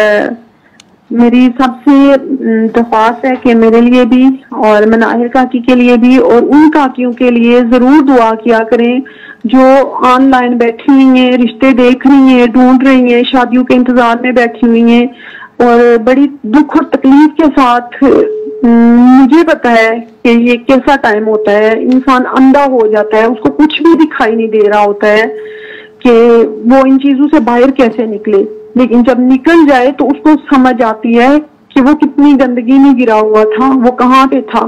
S2: मेरी सबसे दरख्वास्त है कि मेरे लिए भी और मनाहिर काकी के लिए भी और उन काकियों के लिए जरूर दुआ किया करें जो ऑनलाइन बैठी हुई हैं, रिश्ते देख रही हैं, ढूंढ रही हैं, शादियों के इंतजार में बैठी हुई हैं और बड़ी दुख और तकलीफ के साथ। मुझे पता है कि ये कैसा टाइम होता है, इंसान अंधा हो जाता है, उसको कुछ भी दिखाई नहीं दे रहा होता है कि वो इन चीजों से बाहर कैसे निकले। लेकिन जब निकल जाए तो उसको समझ आती है कि वो कितनी गंदगी में गिरा हुआ था, वो कहाँ पे था।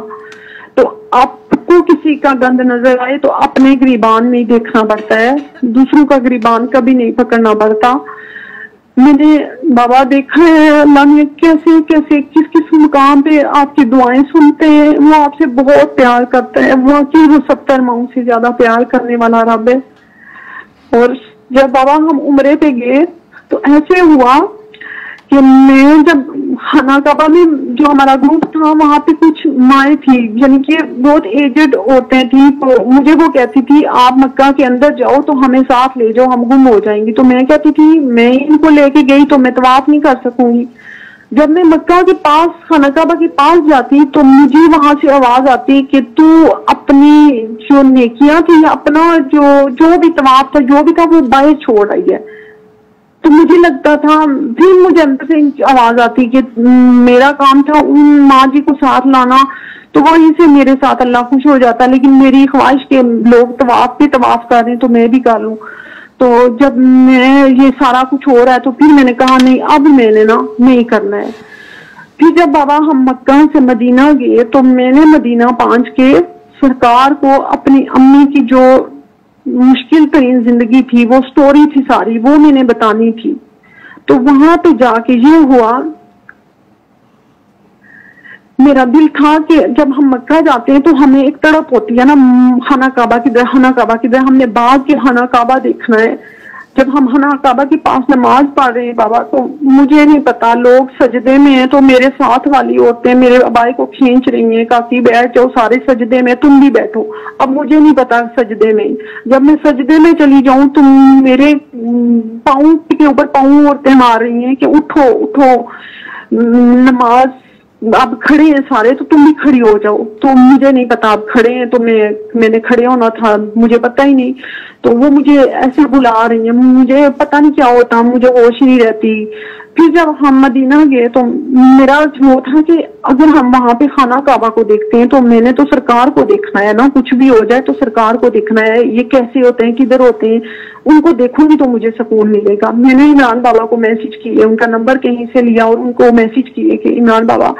S2: तो आपको किसी का गंद नजर आए तो अपने गिरबान में ही देखना पड़ता है, दूसरों का गिरबान कभी नहीं पकड़ना पड़ता। मैंने बाबा देखा है अल्लाह ने कैसे कैसे किस किस मुकाम पे आपकी दुआएं सुनते हैं। वो आपसे बहुत प्यार करता है, वो 70 माओं से ज्यादा प्यार करने वाला रब है। और जब बाबा हम उम्रे पे गए तो ऐसे हुआ कि मैं जब खाना काबा में जो हमारा ग्रुप था वहां पे कुछ माएँ थी, यानी कि बहुत एजेड औरतें थी, तो मुझे वो कहती थी आप मक्का के अंदर जाओ तो हमें साथ ले जाओ, हम गुम हो जाएंगी। तो मैं कहती थी मैं इनको लेके गई तो मैं तवाफ नहीं कर सकूंगी। जब मैं मक्का के पास खाना काबा के पास जाती तो मुझे वहां से आवाज आती कि तू अपनी जो नेकियां थी, अपना जो भी तवाफ था, जो भी था, वो बाहर छोड़ रही है। तो मुझे लगता था, फिर मुझे अंदर से आवाज आती कि मेरा काम था उन माँ जी को साथ लाना, तो वहीं से मेरे साथ अल्लाह खुश हो जाता। लेकिन मेरी ख्वाहिश के लोग तवाफ पे तवाफ कर रहे हैं तो मैं भी कर लूं। तो जब मैं ये सारा कुछ हो रहा है तो फिर मैंने कहा नहीं, अब मैंने ना नहीं करना है। फिर जब बाबा हम मक्का से मदीना गए तो मैंने मदीना पहुंच के सरकार को अपनी अम्मी की जो मुश्किल तरीन जिंदगी थी, वो स्टोरी थी सारी, वो मैंने बतानी थी। तो वहां पे जाके ये हुआ, मेरा दिल था कि जब हम मक्का जाते हैं तो हमें एक तड़प होती है ना, खाना काबा किधर, हमने बाग के खाना काबा देखना है। जब हम खाना काबा के पास नमाज पढ़ रहे हैं बाबा, तो मुझे नहीं पता, लोग सजदे में हैं तो मेरे साथ वाली औरतें मेरे अबाई को खींच रही हैं, काकी बैठ जाओ, सारे सजदे में, तुम भी बैठो। अब मुझे नहीं पता सजदे में, जब मैं सजदे में चली जाऊं तो मेरे पाँव के ऊपर पाँव औरतें मार रही हैं कि उठो उठो, नमाज अब खड़े हैं सारे तो तुम भी खड़ी हो जाओ। तो मुझे नहीं पता अब खड़े हैं तो मैंने खड़े होना था, मुझे पता ही नहीं। तो वो मुझे ऐसे बुला रही है, मुझे पता नहीं क्या होता, मुझे होश नहीं रहती। फिर जब हम मदीना गए तो मेरा वो था कि अगर हम वहां पे खाना काबा को देखते हैं तो मैंने तो सरकार को देखना है ना, कुछ भी हो जाए तो सरकार को देखना है, ये कैसे होते हैं, किधर होते हैं, उनको देखूंगी तो मुझे सुकून मिलेगा। मैंने इमरान बाबा को मैसेज किए, उनका नंबर कहीं से लिया और उनको मैसेज किए कि इमरान बाबा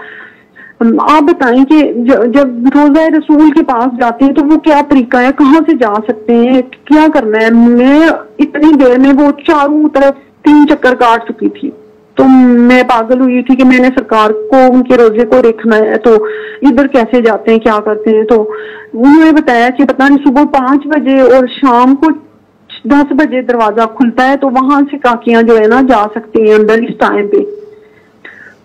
S2: आप बताएं कि जब रोजा रसूल के पास जाते हैं तो वो क्या तरीका है, कहाँ से जा सकते हैं, क्या करना है। मैं इतनी देर में वो चारों तरफ 3 चक्कर काट चुकी थी, तो मैं पागल हुई थी कि मैंने सरकार को उनके रोजे को देखना है, तो इधर कैसे जाते हैं, क्या करते हैं। तो उन्होंने बताया कि पता नहीं सुबह 5 बजे और शाम को 10 बजे दरवाजा खुलता है, तो वहां से काकियां जो है ना जा सकती हैं अंदर इस टाइम पे।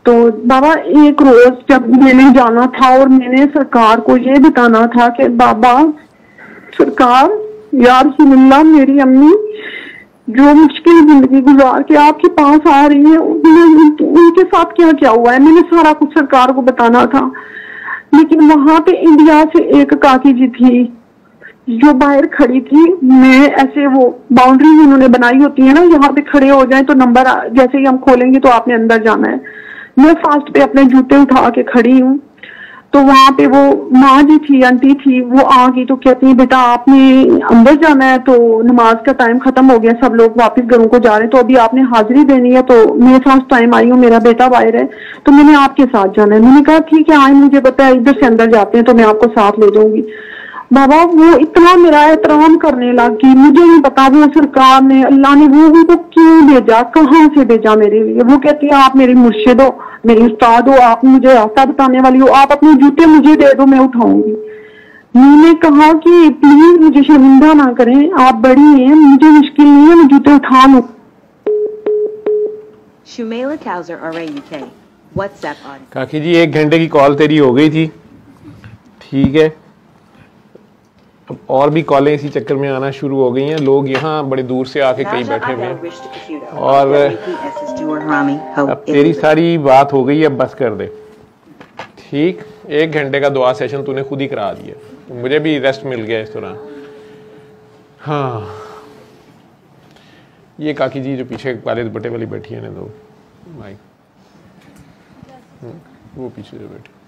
S2: तो बाबा एक रोज जब मैंने जाना था और मैंने सरकार को ये बताना था कि बाबा सरकार या रसूलुल्लाह, मेरी अम्मी जो मुश्किल जिंदगी गुजार के आपके पास आ रही है, उनके साथ क्या क्या हुआ है, मैंने सारा कुछ सरकार को बताना था। लेकिन वहां पे इंडिया से एक काकी जी थी जो बाहर खड़ी थी, मैं ऐसे वो बाउंड्री उन्होंने बनाई होती है ना, यहाँ पे खड़े हो जाए तो नंबर जैसे ही हम खोलेंगे तो आपने अंदर जाना है। मैं फास्ट पे अपने जूते उठा के खड़ी हूँ, तो वहां पे वो माँ जी थी, आंटी थी, वो आ गई तो कहती है बेटा आपने अंदर जाना है, तो नमाज का टाइम खत्म हो गया, सब लोग वापस घरों को जा रहे हैं, तो अभी आपने हाजिरी देनी है। तो मेरे साथ टाइम आई हूँ, मेरा बेटा बाहर है तो मैंने आपके साथ जाना है। मैंने कहा ठीक है आए, मुझे पता है इधर से अंदर जाते हैं तो मैं आपको साथ ले जाऊंगी। बाबा वो इतना मेरा एहतराम करने लगी, मुझे नहीं पता वो सरकार ने, अल्लाह ने वो उनको क्यों भेजा, कहाँ से भेजा मेरे लिए। वो कहती है आप मेरी मुर्शिद हो, मेरी उस्ताद हो, आप मुझे रास्ता बताने वाली हो, आप अपने जूते मुझे दे दो, मैं उठाऊंगी। मैंने कहा कि प्लीज मुझे शर्मिंदा ना करें, आप बड़ी हैं, मुझे मुश्किल नहीं है, मैं जूते उठा लूं।
S4: Shumaila Kauser, RA UK. WhatsApp on.
S1: काकी जी 1 घंटे की कॉल तेरी हो गई थी, ठीक है। अब और भी कॉलें इसी चक्कर में आना शुरू हो गई हैं, लोग यहाँ बड़े दूर से आके कहीं बैठे हुए हैं और अब तेरी सारी बात हो गई, अब बस कर दे, ठीक। 1 घंटे का दुआ सेशन तूने खुद ही करा दिया, तो मुझे भी रेस्ट मिल गया इस दौरान। हाँ ये काकी जी जो पीछे वाले दुपट्टे वाली बैठी है ना, दो माइक, वो पीछे जो बैठी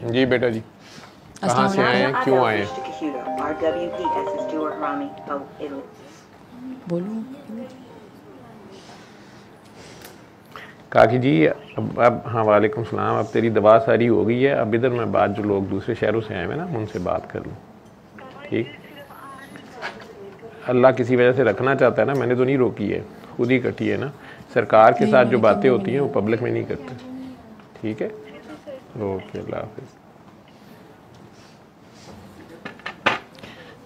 S1: जी बेटा जी, कहाँ से आए हैं, क्यों आए हैं?
S4: बोलो
S1: काकी जी अब हाँ वालेकुम सलाम, अब तेरी दवा सारी हो गई है, अब इधर मैं बात जो लोग दूसरे शहरों से आए हैं ना उनसे बात कर लूँ, ठीक। अल्लाह किसी वजह से रखना चाहता है ना, मैंने तो नहीं रोकी है, खुद ही कटी है ना। सरकार के साथ जो बातें होती हैं वो पब्लिक में नहीं करते। ठीक है, ओके, अल्लाह हाफिज़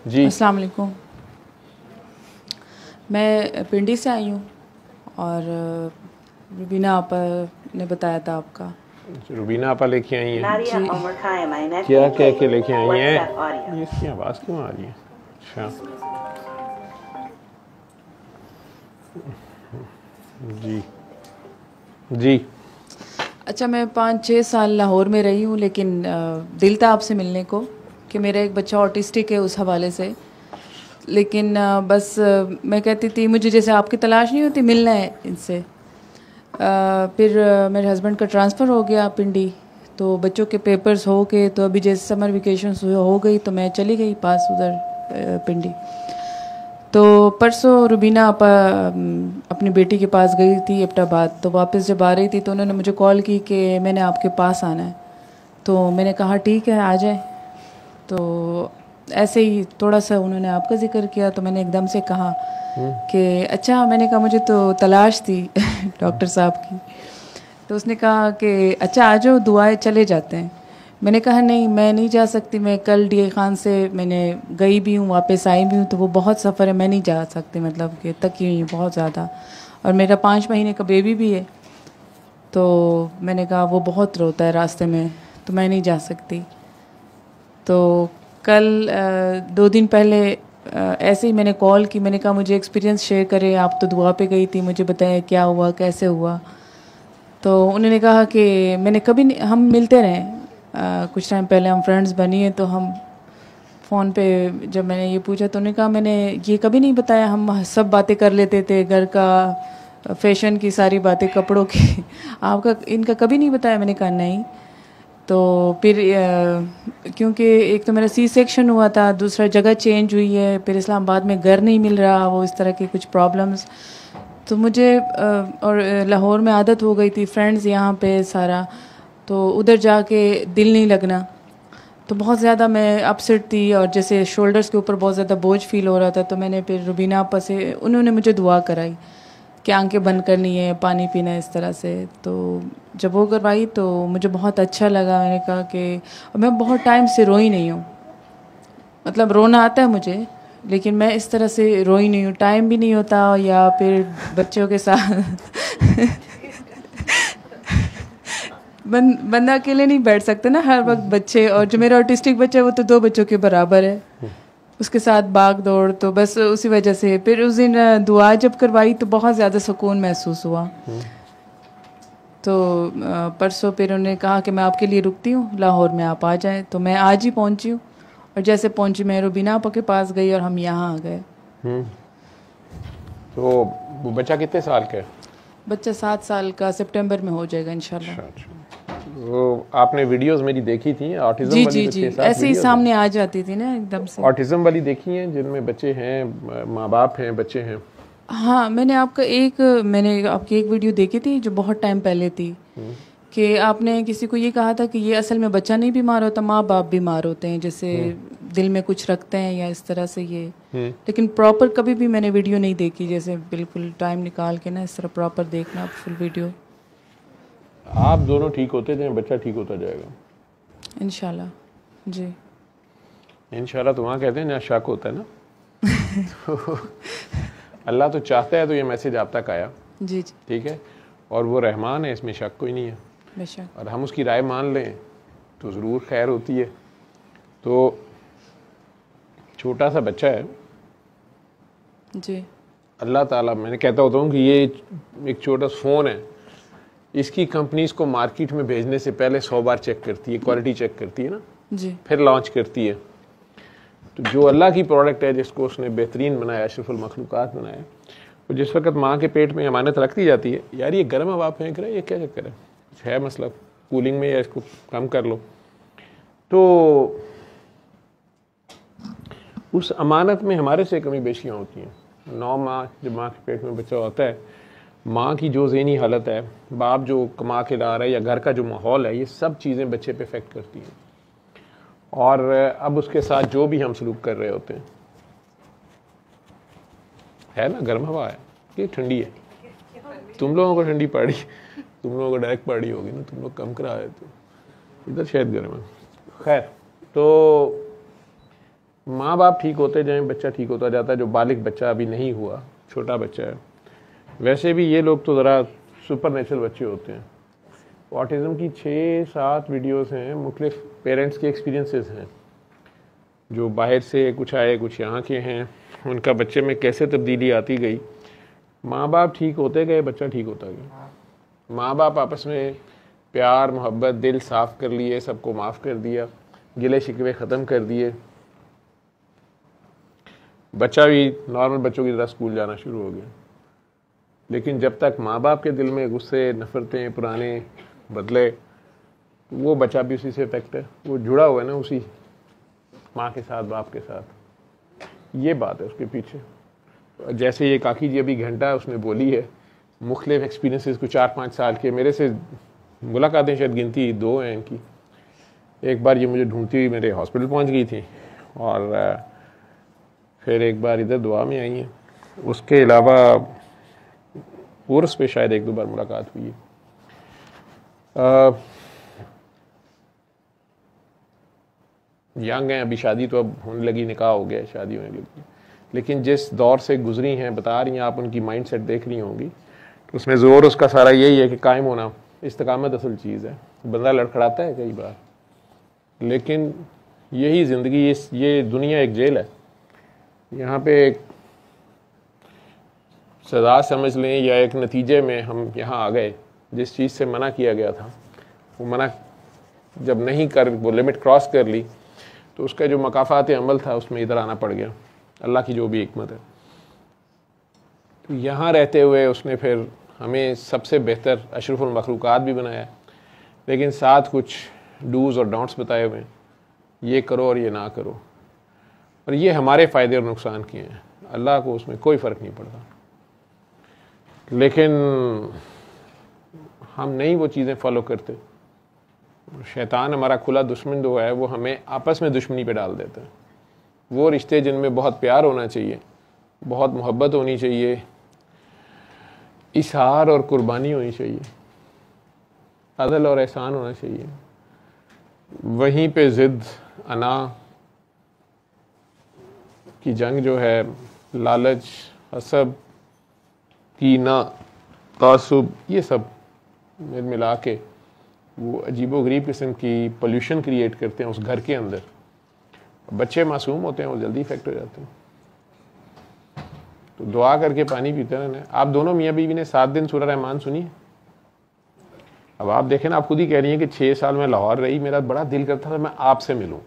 S1: जी।
S5: अस्सलाम वालेकुम, मैं पिंडी से आई हूँ और रुबीना आपा ने बताया था आपका।
S1: रुबीना आपा लेके आई हैं,
S4: Nadia
S1: क्या कह के लेके आई
S4: WhatsApp
S1: हैं?
S4: audio.
S1: ये इसकी आवाज़ क्यों आ रही है? अच्छा जी जी।
S5: अच्छा, मैं 5-6 साल लाहौर में रही हूँ, लेकिन दिल था आपसे मिलने को कि मेरा एक बच्चा ऑटिस्टिक है उस हवाले से। लेकिन बस मैं कहती थी मुझे जैसे आपकी तलाश नहीं होती, मिलना है इनसे। फिर मेरे हस्बैंड का ट्रांसफ़र हो गया पिंडी, तो बच्चों के पेपर्स हो के, तो अभी जैसे समर वेकेशन हो गई तो मैं चली गई पास उधर पिंडी। तो परसों रुबीना आपा अपनी बेटी के पास गई थी एबटाबाद, तो वापस जब आ रही थी तो उन्होंने मुझे कॉल की कि मैंने आपके पास आना है। तो मैंने कहा ठीक है आ जाए। तो ऐसे ही थोड़ा सा उन्होंने आपका जिक्र किया तो मैंने एकदम से कहा कि अच्छा, मैंने कहा मुझे तो तलाश थी डॉक्टर साहब की। तो उसने कहा कि अच्छा आ जाओ, दुआएं चले जाते हैं। मैंने कहा नहीं, मैं नहीं जा सकती, मैं कल डी खान से मैंने गई भी हूँ, वापस आई भी हूँ, तो वो बहुत सफ़र है, मैं नहीं जा सकती, मतलब कि तकी हुई बहुत ज़्यादा, और मेरा 5 महीने का बेबी भी है। तो मैंने कहा वो बहुत रोता है रास्ते में, तो मैं नहीं जा सकती। तो कल 2 दिन पहले ऐसे ही मैंने कॉल की, मैंने कहा मुझे एक्सपीरियंस शेयर करें, आप तो दुआ पे गई थी, मुझे बताएं क्या हुआ, कैसे हुआ। तो उन्होंने कहा कि मैंने कभी नहीं, हम मिलते रहे कुछ टाइम पहले, हम फ्रेंड्स बनी हैं, तो हम फ़ोन पे जब मैंने ये पूछा तो उन्होंने कहा मैंने ये कभी नहीं बताया, हम सब बातें कर लेते थे, घर का, फैशन की सारी बातें, कपड़ों की, आपका इनका कभी नहीं बताया। मैंने कहा नहीं। तो फिर क्योंकि एक तो मेरा सी सेक्शन हुआ था, दूसरा जगह चेंज हुई है, फिर इस्लामाबाद में घर नहीं मिल रहा, वो इस तरह के कुछ प्रॉब्लम्स, तो मुझे और लाहौर में आदत हो गई थी, फ्रेंड्स यहाँ पे सारा, तो उधर जाके दिल नहीं लगना, तो बहुत ज़्यादा मैं अपसेट थी और जैसे शोल्डर्स के ऊपर बहुत ज़्यादा बोझ फील हो रहा था। तो मैंने फिर रुबीना आपा से, उन्होंने मुझे दुआ कराई कि आंखें बंद करनी है, पानी पीना है, इस तरह से। तो जब वो करवाई तो मुझे बहुत अच्छा लगा। मैंने कहा कि मैं बहुत टाइम से रोई नहीं हूँ, मतलब रोना आता है मुझे, लेकिन मैं इस तरह से रोई नहीं हूँ, टाइम भी नहीं होता, या फिर बच्चों के साथ बंदा अकेले नहीं बैठ सकता ना हर वक्त बच्चे, और जो मेरा ऑटिस्टिक बच्चा है वो तो 2 बच्चों के बराबर है, उसके साथ भाग दौड़, तो बस उसी वजह से फिर उस दिन दुआ जब करवाई तो बहुत ज़्यादा सुकून महसूस हुआ। तो परसों फिर उन्होंने कहा कि मैं आपके लिए रुकती हूँ लाहौर में, आप आ जाएं। तो मैं आज ही पहुँची हूँ, और जैसे पहुँची मैं रुबीना आपा के पास गई और हम यहाँ आ गए।
S1: तो वो बच्चा कितने साल का है?
S5: बच्चा 7 साल का, सितंबर में हो जाएगा इंशाल्लाह।
S1: अच्छा। वो आपने वीडियोस मेरी देखी थी ऑटिज्म
S5: जी
S1: वाली?
S5: जी जी, ऐसे ही सामने आ जाती थी ना एकदम से।
S1: ऑटिज्म वाली देखी हैं जिनमें बच्चे हैं, माँ बाप हैं, बच्चे हैं?
S5: हाँ, मैंने आपकी एक वीडियो देखी थी जो बहुत टाइम पहले थी, कि आपने किसी को ये कहा था कि ये असल में बच्चा नहीं बीमार होता, माँ बाप बीमार होते हैं, जैसे दिल में कुछ रखते हैं या इस तरह से ये। लेकिन प्रॉपर कभी भी मैंने वीडियो नहीं देखी, जैसे बिल्कुल टाइम निकाल के ना इस तरह प्रॉपर देखना फुल वीडियो।
S1: आप दोनों ठीक होते थे, बच्चा ठीक होता जाएगा
S5: इंशाल्लाह। जी
S1: इंशाल्लाह। तो वहाँ कहते हैं ना शक होता है ना तो अल्लाह तो चाहता है तो ये मैसेज आप तक आया।
S5: जी जी,
S1: ठीक है, और वो रहमान है, इसमें शक कोई नहीं है,
S5: बेशक।
S1: और हम उसकी राय मान लें तो ज़रूर खैर होती है। तो छोटा सा बच्चा है
S5: जी,
S1: अल्लाह ताला, मैंने कहता होता हूँ कि ये एक छोटा सा फ़ोन है, इसकी कंपनीज को मार्केट में भेजने से पहले 100 बार चेक करती है, क्वालिटी चेक करती है ना,
S5: जी,
S1: फिर लॉन्च करती है। तो जो अल्लाह की प्रोडक्ट है, जिसको उसने बेहतरीन बनाया, अशरफुल मखलूक़ात बनाया, तो जिस वक्त माँ के पेट में अमानत रख दी जाती है, यार ये गर्म हवा फेंक रहा है, ये क्या चक्कर है, कुछ है मसला कूलिंग में, या इसको कम कर लो, तो उस अमानत में हमारे से कमी बेशियाँ होती हैं। 9 माह जब माँ के पेट में बच्चा होता है, माँ की जो ज़हनी हालत है, बाप जो कमा के ला रहा है, या घर का जो माहौल है, ये सब चीज़ें बच्चे पे इफ़ेक्ट करती हैं। और अब उसके साथ जो भी हम सलूक कर रहे होते हैं, है ना, गर्म हवा है कि ठंडी है? तुम लोगों को ठंडी पड़ी, तुम लोगों को डायरेक्ट पड़ी होगी ना, तुम लोग कम करा है, तो इधर शायद गर्म है। खैर, तो माँ बाप ठीक होते जाएं, बच्चा ठीक होता जाता है। जो बालिग बच्चा अभी नहीं हुआ, छोटा बच्चा है, वैसे भी ये लोग तो ज़रा सुपर नेचुरल बच्चे होते हैं। ऑटिज़म की 6-7 वीडियोस हैं, मुख्तलिफ पेरेंट्स के एक्सपीरियंसेस हैं, जो बाहर से कुछ आए, कुछ यहाँ के हैं, उनका बच्चे में कैसे तब्दीली आती गई। माँ बाप ठीक होते गए, बच्चा ठीक होता गया। माँ बाप आपस में प्यार मोहब्बत, दिल साफ़ कर लिए, सबको माफ़ कर दिया, गिले शिकवे ख़त्म कर दिए, बच्चा भी नॉर्मल बच्चों की तरह स्कूल जाना शुरू हो गया। लेकिन जब तक माँ बाप के दिल में गुस्से, नफ़रतें, पुराने बदले, वो बच्चा भी उसी से इफेक्ट है, वो जुड़ा हुआ है ना उसी माँ के साथ, बाप के साथ। ये बात है उसके पीछे। जैसे ये काकी जी अभी घंटा उसमें बोली है, मुख्तलिफ एक्सपीरियंसेस को 4-5 साल के, मेरे से मुलाकातें शायद गिनती 2 हैं इनकी। एक बार ये मुझे ढूंढती हुई मेरे हॉस्पिटल पहुंच गई थी, और फिर एक बार इधर दुआ में आई हैं। उसके अलावा उर्स पे शायद 1-2 बार मुलाकात हुई है। यंग हैं, अभी शादी तो अब होने लगी, निकाह हो गया, शादी होने लगी। लेकिन जिस दौर से गुजरी हैं, बता रही हैं आप, उनकी माइंड सेट देख रही होंगी, तो उसमें ज़ोर उसका सारा यही है कि कायम होना, इस्तिकामत असल चीज़ है। बंदा लड़खड़ाता है कई बार, लेकिन यही ज़िंदगी, ये दुनिया एक जेल है। यहाँ पे एक सज़ा समझ लें या एक नतीजे में हम यहाँ आ गए। जिस चीज़ से मना किया गया था, वो मना जब नहीं कर, वो लिमिट क्रॉस कर ली, तो उसका जो मकाफ़ात अमल था उसमें इधर आना पड़ गया। अल्लाह की जो भी हिकमत है। तो यहाँ रहते हुए उसने फिर हमें सबसे बेहतर अशरफुल मखलूक़ात भी बनाया, लेकिन साथ कुछ डूज़ और डोंट्स बताए हुए हैं, ये करो और ये ना करो, और ये हमारे फ़ायदे और नुकसान किए हैं। अल्लाह को उसमें कोई फ़र्क नहीं पड़ता। लेकिन हम नहीं वो चीज़ें फॉलो करते। शैतान हमारा खुला दुश्मन जो है, वो हमें आपस में दुश्मनी पे डाल देता है। वो रिश्ते जिनमें बहुत प्यार होना चाहिए, बहुत मोहब्बत होनी चाहिए, इशार और कुर्बानी होनी चाहिए, अदल और एहसान होना चाहिए, वहीं पे ज़िद, अना की जंग जो है, लालच, हसब, कीना, तासुब, ये सब मिला के वो अजीबोगरीब किस्म की पोल्यूशन क्रिएट करते हैं उस घर के अंदर। बच्चे मासूम होते हैं, वो जल्दी इफेक्ट हो जाते हैं। तो दुआ करके पानी पीते रहना। आप दोनों मियाँ बीवी ने 7 दिन सूरह रहमान सुनी। अब आप देखें ना, आप खुद ही कह रही हैं कि 6 साल में लाहौर रही, मेरा बड़ा दिल करता था मैं आपसे मिलूं।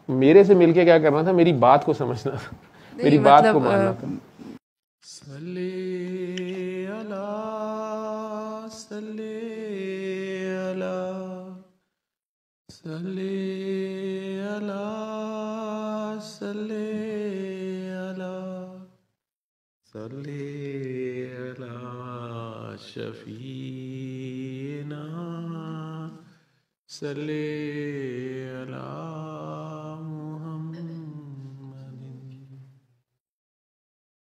S1: मेरे से मिलके क्या करना था? मेरी बात को समझना था, मेरी बात को मानना था। सल्ले अला सल्ले अला सल्ले अला सल्ले अला सल्ले अला शफीना सल्ले